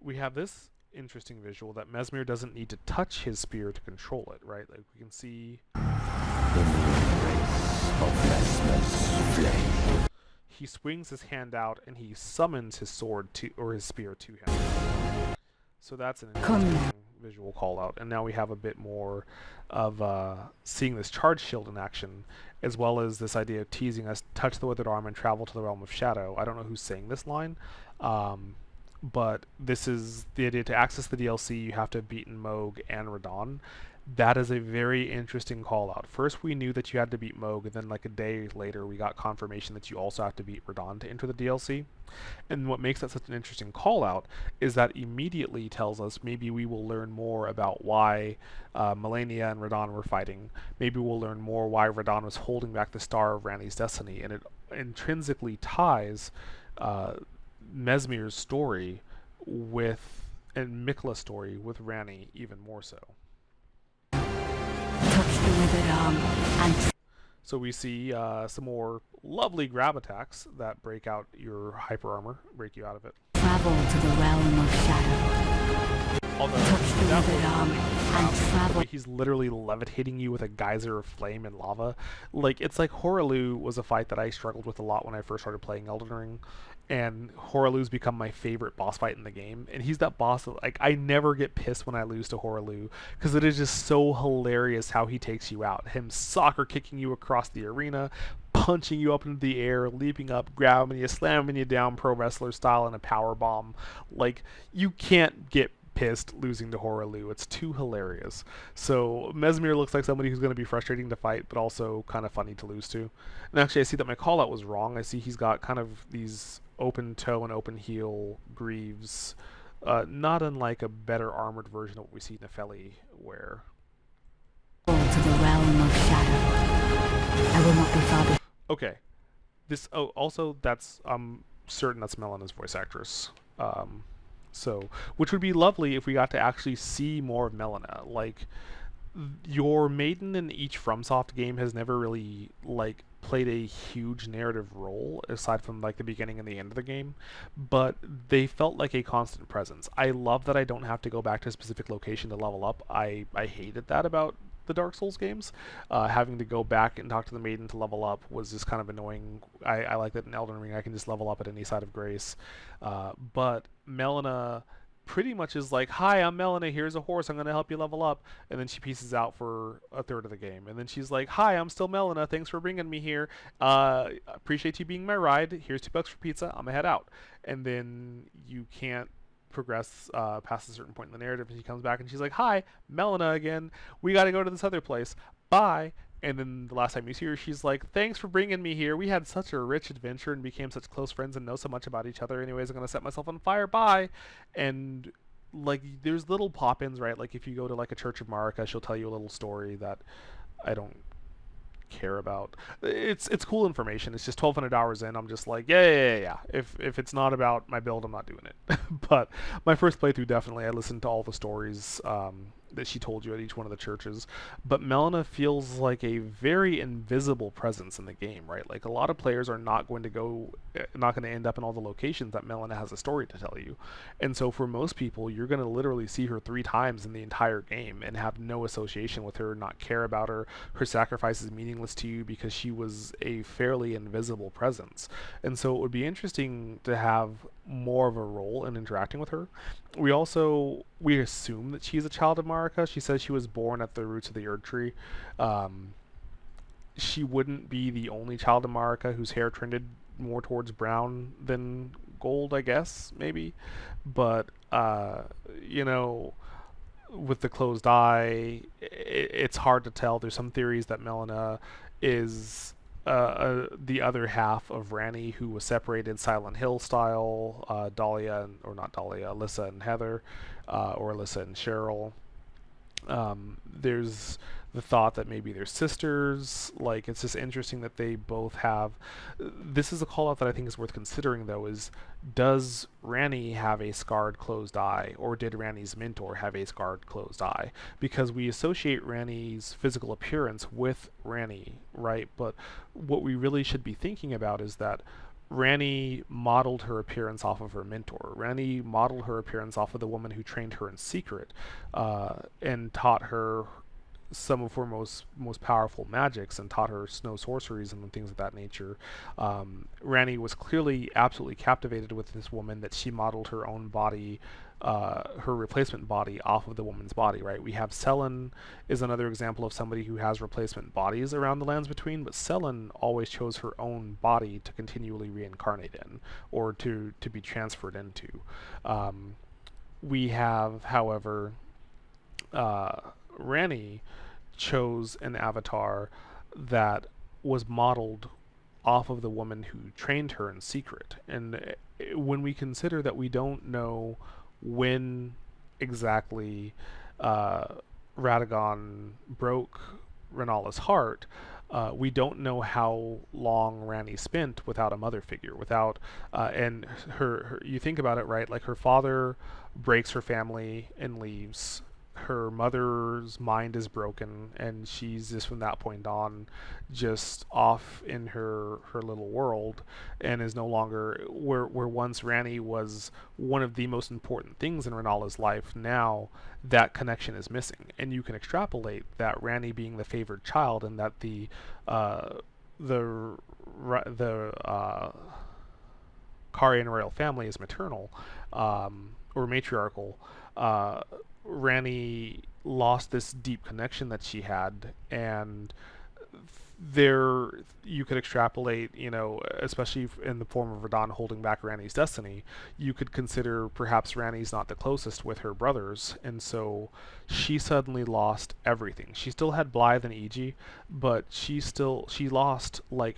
We have this interesting visual that Mesmer doesn't need to touch his spear to control it, right? Like we can see he swings his hand out and he summons his sword to, or his spear to him. So that's an interesting visual call out. And now we have a bit more of seeing this charge shield in action, as well as this idea of teasing us, touch the withered arm and travel to the realm of shadow. I don't know who's saying this line, but this is the idea. To access the DLC, you have to have beaten Moog and Radahn. That is a very interesting call out. First we knew that you had to beat Moog, and then like a day later we got confirmation that you also have to beat Radahn to enter the DLC. And what makes that such an interesting call out is that immediately tells us maybe we will learn more about why Malenia and Radahn were fighting. Maybe we'll learn more why Radahn was holding back the star of Ranni's destiny, and it intrinsically ties Mesmer's story with, and Mikla's story with Ranni even more so. Touch the withered arm and... So we see some more lovely grab attacks that break out your hyper armor, break you out of it. Travel to the realm of shadow. Although Touch the that withered arm and travel... he's literally levitating you with a geyser of flame and lava. Like, it's like Hoaraloo was a fight that I struggled with a lot when I first started playing Elden Ring. And Hoaraloo's become my favorite boss fight in the game. And he's that boss that, like, I never get pissed when I lose to Hoaraloo, because it is just so hilarious how he takes you out. Him soccer kicking you across the arena, punching you up into the air, leaping up, grabbing you, slamming you down pro wrestler style in a power bomb. Like, you can't get pissed losing to Hoaraloo. It's too hilarious. So Mesmer looks like somebody who's going to be frustrating to fight, but also kind of funny to lose to. And actually I see that my call out was wrong. I see he's got kind of these open toe and open heel greaves, not unlike a better armored version of what we see Nepheli wear. To the realm of shadow. I will not be far behind. Okay. This, oh, also that's, I'm certain that's Melena's voice actress. So, which would be lovely if we got to actually see more of Melina. Like, your maiden in each FromSoft game has never really, like, played a huge narrative role, aside from, like, the beginning and the end of the game, but they felt like a constant presence. I love that I don't have to go back to a specific location to level up. I hated that about the Dark Souls games. Having to go back and talk to the maiden to level up was just kind of annoying. I like that in Elden Ring I can just level up at any side of grace. But Melina pretty much is like, "Hi, I'm Melina. Here's a horse. I'm gonna help you level up." And then she pieces out for a third of the game. And then she's like, "Hi, I'm still Melina. Thanks for bringing me here. Appreciate you being my ride. Here's $2 for pizza. I'm gonna head out." And then you can't progress past a certain point in the narrative, and she comes back and she's like, "Hi, Melina again. We got to go to this other place. Bye." And then the last time you see her, she's like, "Thanks for bringing me here. We had such a rich adventure and became such close friends and know so much about each other. Anyways, I'm gonna set myself on fire. Bye." And like, there's little pop-ins, right? Like if you go to like a Church of Marika, she'll tell you a little story that I don't care about. It's cool information. It's just 1,200 hours in. I'm just like, yeah. If it's not about my build, I'm not doing it. But my first playthrough, definitely, I listened to all the stories that she told you at each one of the churches. But Melina feels like a very invisible presence in the game, right? Like a lot of players are not going to end up in all the locations that Melina has a story to tell you. And so for most people, you're going to literally see her 3 times in the entire game and have no association with her, not care about her. Her sacrifice is meaningless to you because she was a fairly invisible presence. And so it would be interesting to have more of a role in interacting with her. We assume that she's a child of Marika. She says she was born at the roots of the Erdtree. She wouldn't be the only child of Marika whose hair trended more towards brown than gold, I guess, maybe. But you know, with the closed eye, it's hard to tell. There's some theories that Melina is the other half of Ranni, who was separated Silent Hill style, Dahlia, or not Dahlia, Alyssa and Heather, or Alyssa and Cheryl. There's the thought that maybe they're sisters. Like, it's just interesting that they both have. This is a call out that I think is worth considering, though, is does Ranni have a scarred closed eye, or did Ranni's mentor have a scarred closed eye? Because we associate Ranni's physical appearance with Ranni, right? But what we really should be thinking about is that Ranni modeled her appearance off of her mentor. Ranni modeled her appearance off of the woman who trained her in secret, and taught her some of her most powerful magics, and taught her snow sorceries and things of that nature. Ranni was clearly absolutely captivated with this woman, that she modeled her own body, her replacement body, off of the woman's body, right? We have Selen is another example of somebody who has replacement bodies around the Lands Between, but Selen always chose her own body to continually reincarnate in, or to be transferred into. We have, however, Ranni chose an avatar that was modeled off of the woman who trained her in secret. And when we consider that we don't know when exactly Radagon broke Renala's heart, we don't know how long Ranni spent without a mother figure, without and her you think about it, right? Like, her father breaks her family and leaves. Her mother's mind is broken, and she's just, from that point on, just off in her little world, and is no longer where once Ranni was one of the most important things in Renala's life. Now that connection is missing, and you can extrapolate that Ranni being the favored child, and that the Karian royal family is maternal, or matriarchal. Ranni lost this deep connection that she had, and there you could extrapolate, especially in the form of Radahn holding back Ranni's destiny. You could consider perhaps Ranni's not the closest with her brothers, and so she suddenly lost everything. She still had Blythe and Iji, but she lost like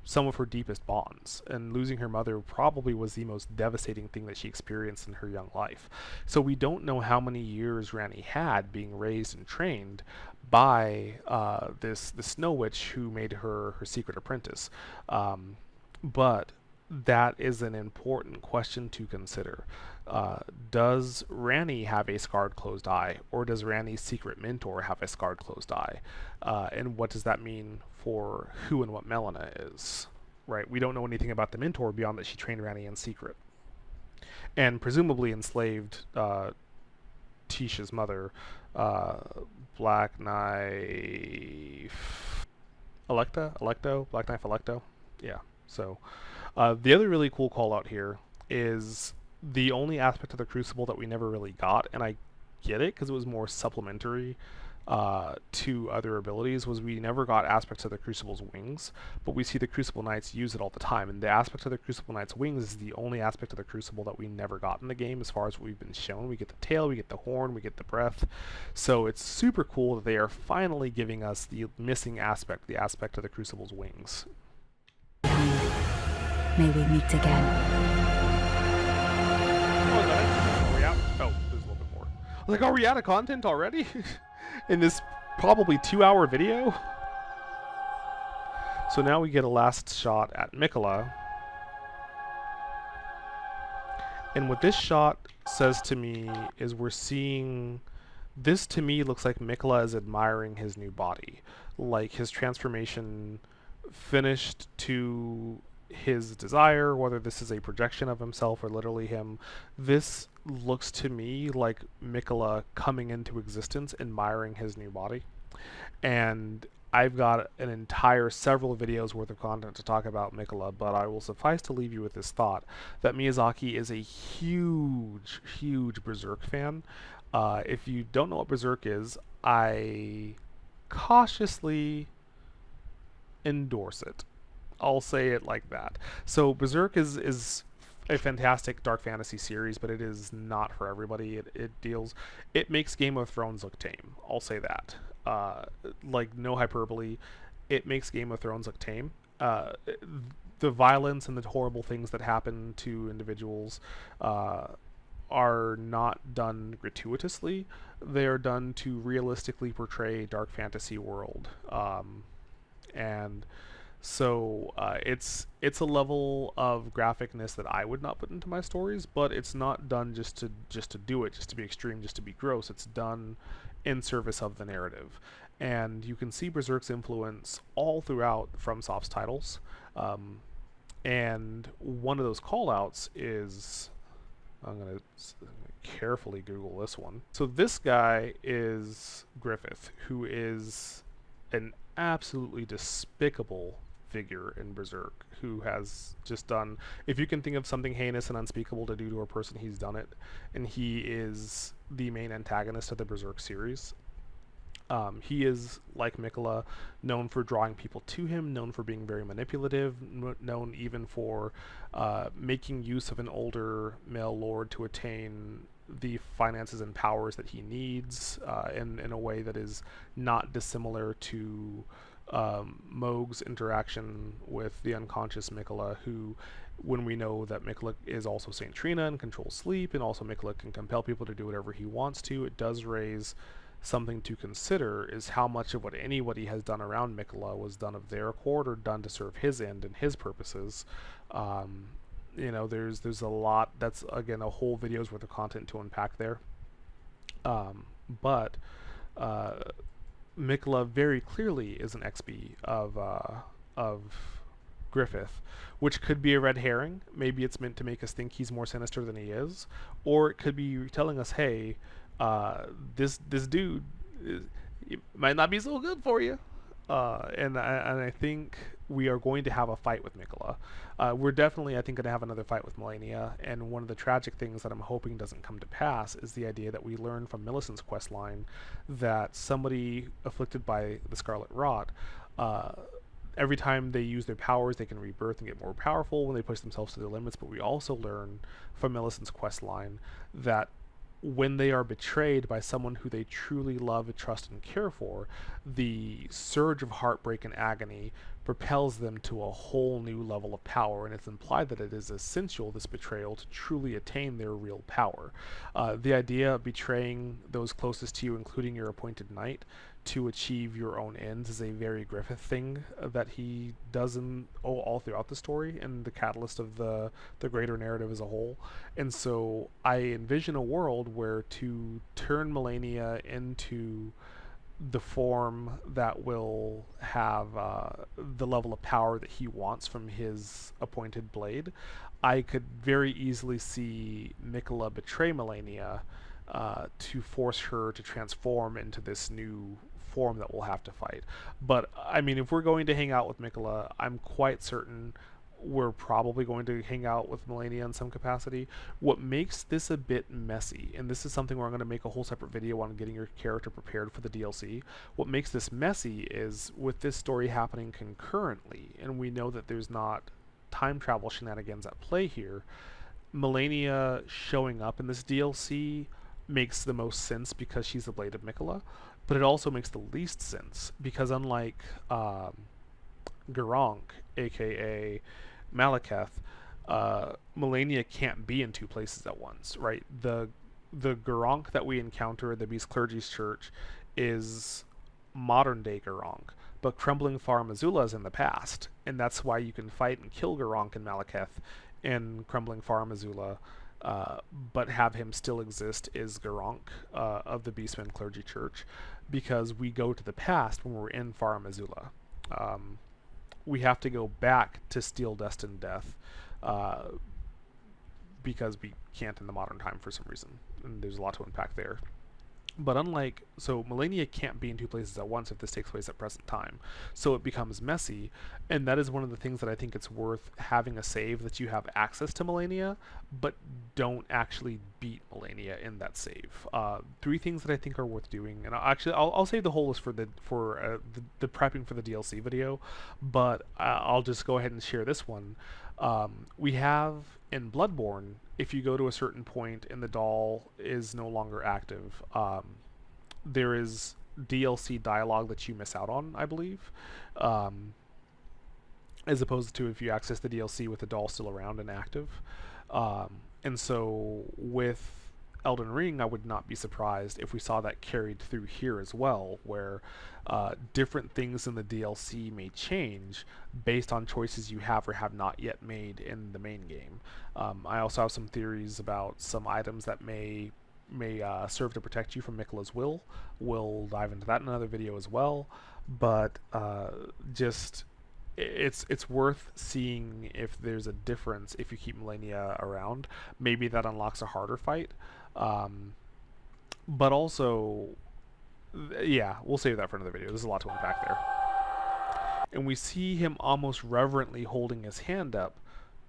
some of her deepest bonds, and losing her mother probably was the most devastating thing that she experienced in her young life. So we don't know how many years Ranni had being raised and trained by this Snow Witch who made her secret apprentice. But that is an important question to consider. Does Ranni have a scarred closed eye, or does Ranni's secret mentor have a scarred closed eye? And what does that mean for who and what Melina is? Right? We don't know anything about the mentor beyond that she trained Ranni in secret, and presumably enslaved Tisha's mother, Black Knife Black Knife Electo. Yeah. So the other really cool call out here is the only aspect of the Crucible that we never really got, and I get it because it was more supplementary to other abilities, was we never got aspects of the Crucible's wings, but we see the Crucible Knights use it all the time, and the aspect of the Crucible Knight's wings is the only aspect of the Crucible that we never got in the game as far as what we've been shown. We get the tail, we get the horn, we get the breath, so it's super cool that they are finally giving us the missing aspect, the aspect of the Crucible's wings. May we meet again. Oh, is that it? Are we out? Oh, there's a little bit more. Like, are we out of content already? In this probably 2-hour video? So now we get a last shot at Mikola. And what this shot says to me is we're seeing... This to me looks like Mikola is admiring his new body. Like his transformation finished to his desire, whether this is a projection of himself or literally him. This looks to me like Mikola coming into existence, admiring his new body. And I've got an entire several videos worth of content to talk about Mikola, but I will suffice to leave you with this thought that Miyazaki is a huge, huge Berserk fan. If you don't know what Berserk is, I cautiously endorse it. I'll say it like that. So Berserk is a fantastic dark fantasy series, but it is not for everybody. It makes Game of Thrones look tame. I'll say that. Like, no hyperbole. It makes Game of Thrones look tame. The violence and the horrible things that happen to individuals are not done gratuitously. They are done to realistically portray a dark fantasy world. And so it's a level of graphicness that I would not put into my stories, but it's not done just to do it, just to be extreme, just to be gross. It's done in service of the narrative. And you can see Berserk's influence all throughout FromSoft's titles. And one of those callouts is, I'm going to carefully Google this one. So this guy is Griffith, who is an absolutely despicable figure in Berserk, who has just done, if you can think of something heinous and unspeakable to do to a person, he's done it, and he is the main antagonist of the Berserk series. He is, like Mikola, known for drawing people to him, known for being very manipulative, known even for making use of an older male lord to attain the finances and powers that he needs in a way that is not dissimilar to Mohg's interaction with the unconscious Mikola, who, when we know that Mikola is also Saint Trina and controls sleep, and also Mikola can compel people to do whatever he wants to, it does raise something to consider, is how much of what anybody has done around Mikola was done of their accord or done to serve his end and his purposes. You know, there's a lot. That's, again, a whole video's worth of content to unpack there. But Mikola very clearly is an XB of Griffith, which could be a red herring. Maybe it's meant to make us think he's more sinister than he is, or it could be telling us, hey, this dude might not be so good for you. And I think we are going to have a fight with Mikola. We're definitely, I think, going to have another fight with Melania, and one of the tragic things that I'm hoping doesn't come to pass is the idea that we learn from Millicent's questline that somebody afflicted by the Scarlet Rot, every time they use their powers, they can rebirth and get more powerful when they push themselves to their limits. But we also learn from Millicent's questline that when they are betrayed by someone who they truly love, trust, and care for, the surge of heartbreak and agony propels them to a whole new level of power, and it's implied that it is essential, this betrayal, to truly attain their real power. The idea of betraying those closest to you, including your appointed knight, to achieve your own ends is a very Griffith thing that he does all throughout the story and the catalyst of the greater narrative as a whole. And so I envision a world where to turn Melania into the form that will have the level of power that he wants from his appointed blade, I could very easily see Mikola betray Melania to force her to transform into this new form that we'll have to fight. But I mean, if we're going to hang out with Mikola, I'm quite certain we're probably going to hang out with Melania in some capacity. What makes this a bit messy, and this is something where I'm going to make a whole separate video on getting your character prepared for the DLC. What makes this messy is with this story happening concurrently, and we know that there's not time travel shenanigans at play here. Melania showing up in this DLC makes the most sense because she's the Blade of Mikola, but it also makes the least sense because unlike Gurranq, aka Malekith, Melania can't be in two places at once, right? The Gurranq that we encounter in the Beast Clergy's Church is modern day Gurranq, but Crumbling Far Missoula is in the past, and that's why you can fight and kill Gurranq and Malekith in Crumbling Far Missoula, but have him still exist is Gurranq of the Beastmen Clergy Church, because we go to the past when we're in Far Missoula. We have to go back to Steel Destined Death because we can't in the modern time for some reason, and there's a lot to unpack there. But so Melania can't be in two places at once if this takes place at present time. So it becomes messy, and that is one of the things that I think it's worth having a save that you have access to Melania, but don't actually beat Melania in that save. Three things that I think are worth doing, and I'll save the whole list for the prepping for the DLC video, but I'll just go ahead and share this one. We have in Bloodborne, if you go to a certain point and the doll is no longer active, there is DLC dialogue that you miss out on, I believe, as opposed to if you access the DLC with the doll still around and active. And so with Elden Ring, I would not be surprised if we saw that carried through here as well, where different things in the DLC may change based on choices you have or have not yet made in the main game. I also have some theories about some items that may serve to protect you from Mikola's will. We'll dive into that in another video as well, but it's worth seeing if there's a difference if you keep Melania around. Maybe that unlocks a harder fight. But also, yeah, we'll save that for another video. There's a lot to unpack there. And we see him almost reverently holding his hand up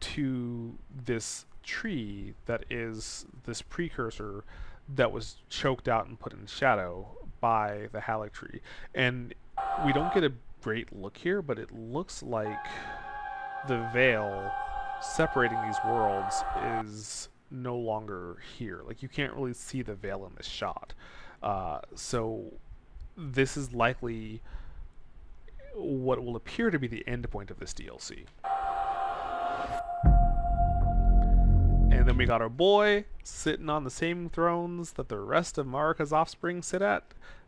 to this tree that is this precursor that was choked out and put in shadow by the Halleck tree. And we don't get a great look here, but it looks like the veil separating these worlds is no longer here. Like, you can't really see the veil in this shot. So this is likely what will appear to be the end point of this DLC. And then we got our boy sitting on the same thrones that the rest of Marika's offspring sit at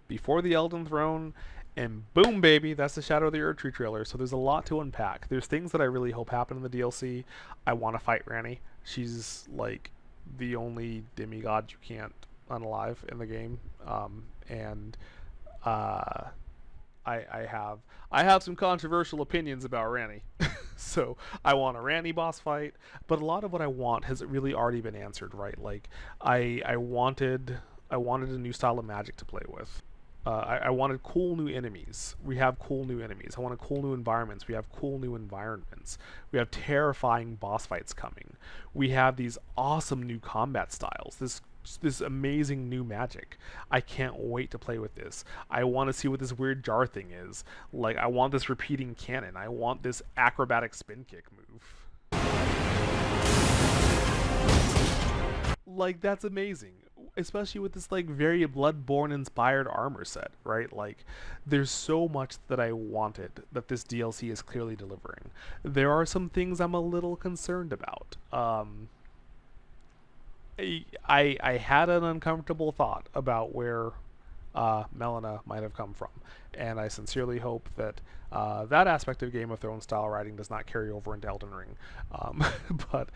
before the Elden Throne. And boom, baby, that's the Shadow of the Erdtree trailer. So there's a lot to unpack. There's things that I really hope happen in the DLC. I want to fight Ranni. She's like the only demigod you can't unalive in the game. I have some controversial opinions about Ranni. So I want a Ranni boss fight, but a lot of what I want has really already been answered, right? Like I wanted a new style of magic to play with. I wanted cool new enemies. We have cool new enemies. I wanted cool new environments. We have cool new environments. We have terrifying boss fights coming. We have these awesome new combat styles. This amazing new magic. I can't wait to play with this. I want to see what this weird jar thing is. Like, I want this repeating cannon. I want this acrobatic spin kick move. Like, that's amazing. Especially with this, like, very Bloodborne inspired armor set, right? Like, there's so much that I wanted that this DLC is clearly delivering. There are some things I'm a little concerned about. I had an uncomfortable thought about where Melina might have come from, and I sincerely hope that that aspect of Game of Thrones style writing does not carry over into Elden Ring. But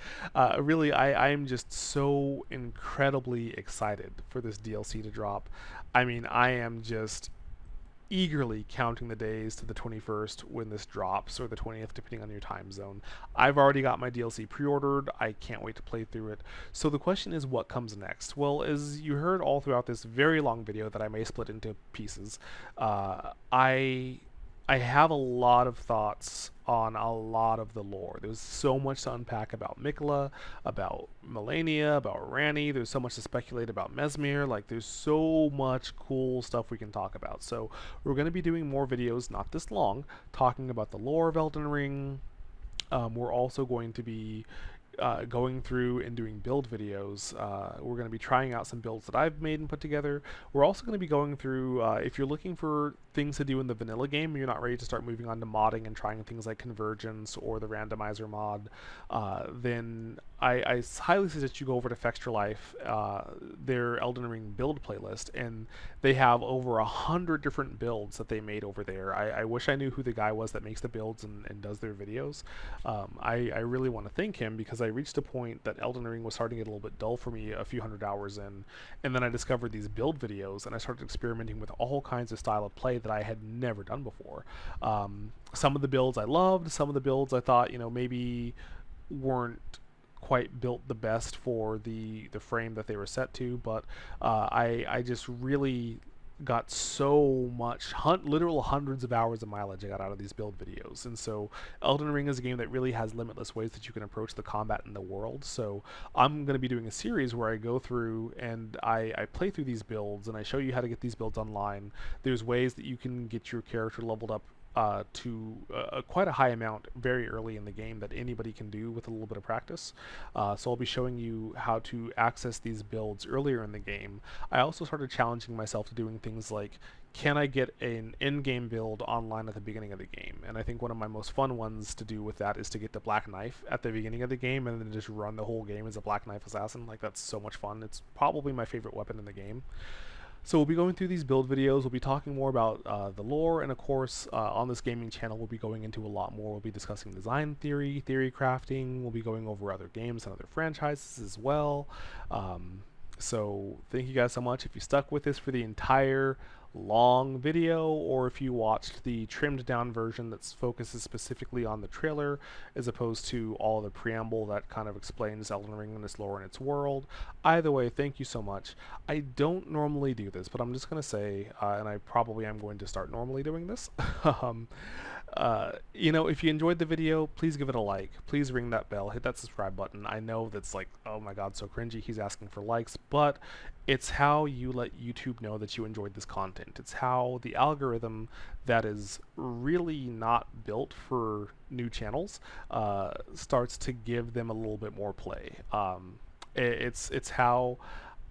really, I'm just so incredibly excited for this DLC to drop. I mean, I am just eagerly counting the days to the 21st when this drops, or the 20th depending on your time zone. I've already got my DLC pre-ordered. I can't wait to play through it. So the question is, what comes next? Well, as you heard all throughout this very long video that I may split into pieces, I I have a lot of thoughts on a lot of the lore. There's so much to unpack about Mikola, about Melania, about Rani. There's so much to speculate about Mesmir. Like, there's so much cool stuff we can talk about. So we're going to be doing more videos, not this long, talking about the lore of Elden Ring. We're also going to be going through and doing build videos. We're going to be trying out some builds that I've made and put together. We're also going to be going through, if you're looking for things to do in the vanilla game, you're not ready to start moving on to modding and trying things like convergence or the randomizer mod, then I highly suggest you go over to Fextra Life, their Elden Ring build playlist, and they have over 100 different builds that they made over there. I wish I knew who the guy was that makes the builds and does their videos. I really want to thank him, because I reached a point that Elden Ring was starting to get a little bit dull for me a few hundred hours in, and then I discovered these build videos, and I started experimenting with all kinds of style of play that I had never done before. Some of the builds I loved, some of the builds I thought, maybe weren't quite built the best for the frame that they were set to, but I just really got so much literal hundreds of hours of mileage I got out of these build videos. And so Elden Ring is a game that really has limitless ways that you can approach the combat in the world. So I'm going to be doing a series where I go through and I play through these builds, and I show you how to get these builds online. There's ways that you can get your character leveled up to quite a high amount very early in the game that anybody can do with a little bit of practice. So I'll be showing you how to access these builds earlier in the game. I also started challenging myself to doing things like, can I get an in-game build online at the beginning of the game? And I think one of my most fun ones to do with that is to get the Black Knife at the beginning of the game and then just run the whole game as a Black Knife assassin. Like, that's so much fun. It's probably my favorite weapon in the game. So we'll be going through these build videos, we'll be talking more about the lore, and of course on this gaming channel we'll be going into a lot more. We'll be discussing design theory, theory crafting, we'll be going over other games and other franchises as well. So thank you guys so much if you stuck with this for the entire long video, or if you watched the trimmed down version that focuses specifically on the trailer as opposed to all the preamble that kind of explains Elden Ring and its lore and its world. Either way, thank you so much. I don't normally do this, but I'm just going to say, and I probably am going to start normally doing this, if you enjoyed the video, please give it a like, please ring that bell, hit that subscribe button. I know that's like, oh my god, so cringy, he's asking for likes, but it's how you let YouTube know that you enjoyed this content. It's how the algorithm that is really not built for new channels starts to give them a little bit more play. It's how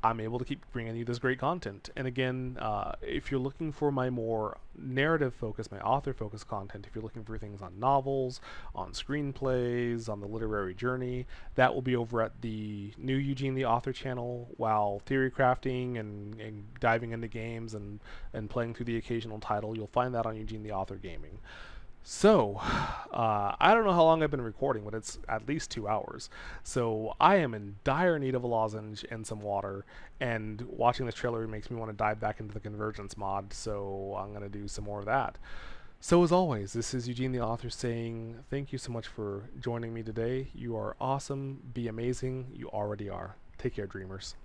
I'm able to keep bringing you this great content. And again, if you're looking for my more narrative focused, my author focused content, if you're looking for things on novels, on screenplays, on the literary journey, that will be over at the new Eugene the Author channel, while theory crafting and diving into games and playing through the occasional title, you'll find that on Eugene the Author Gaming. So, I don't know how long I've been recording, but it's at least 2 hours. So I am in dire need of a lozenge and some water, and watching this trailer makes me want to dive back into the Convergence mod, so I'm going to do some more of that. So as always, this is Eugene the Author saying thank you so much for joining me today. You are awesome, be amazing, you already are. Take care, dreamers.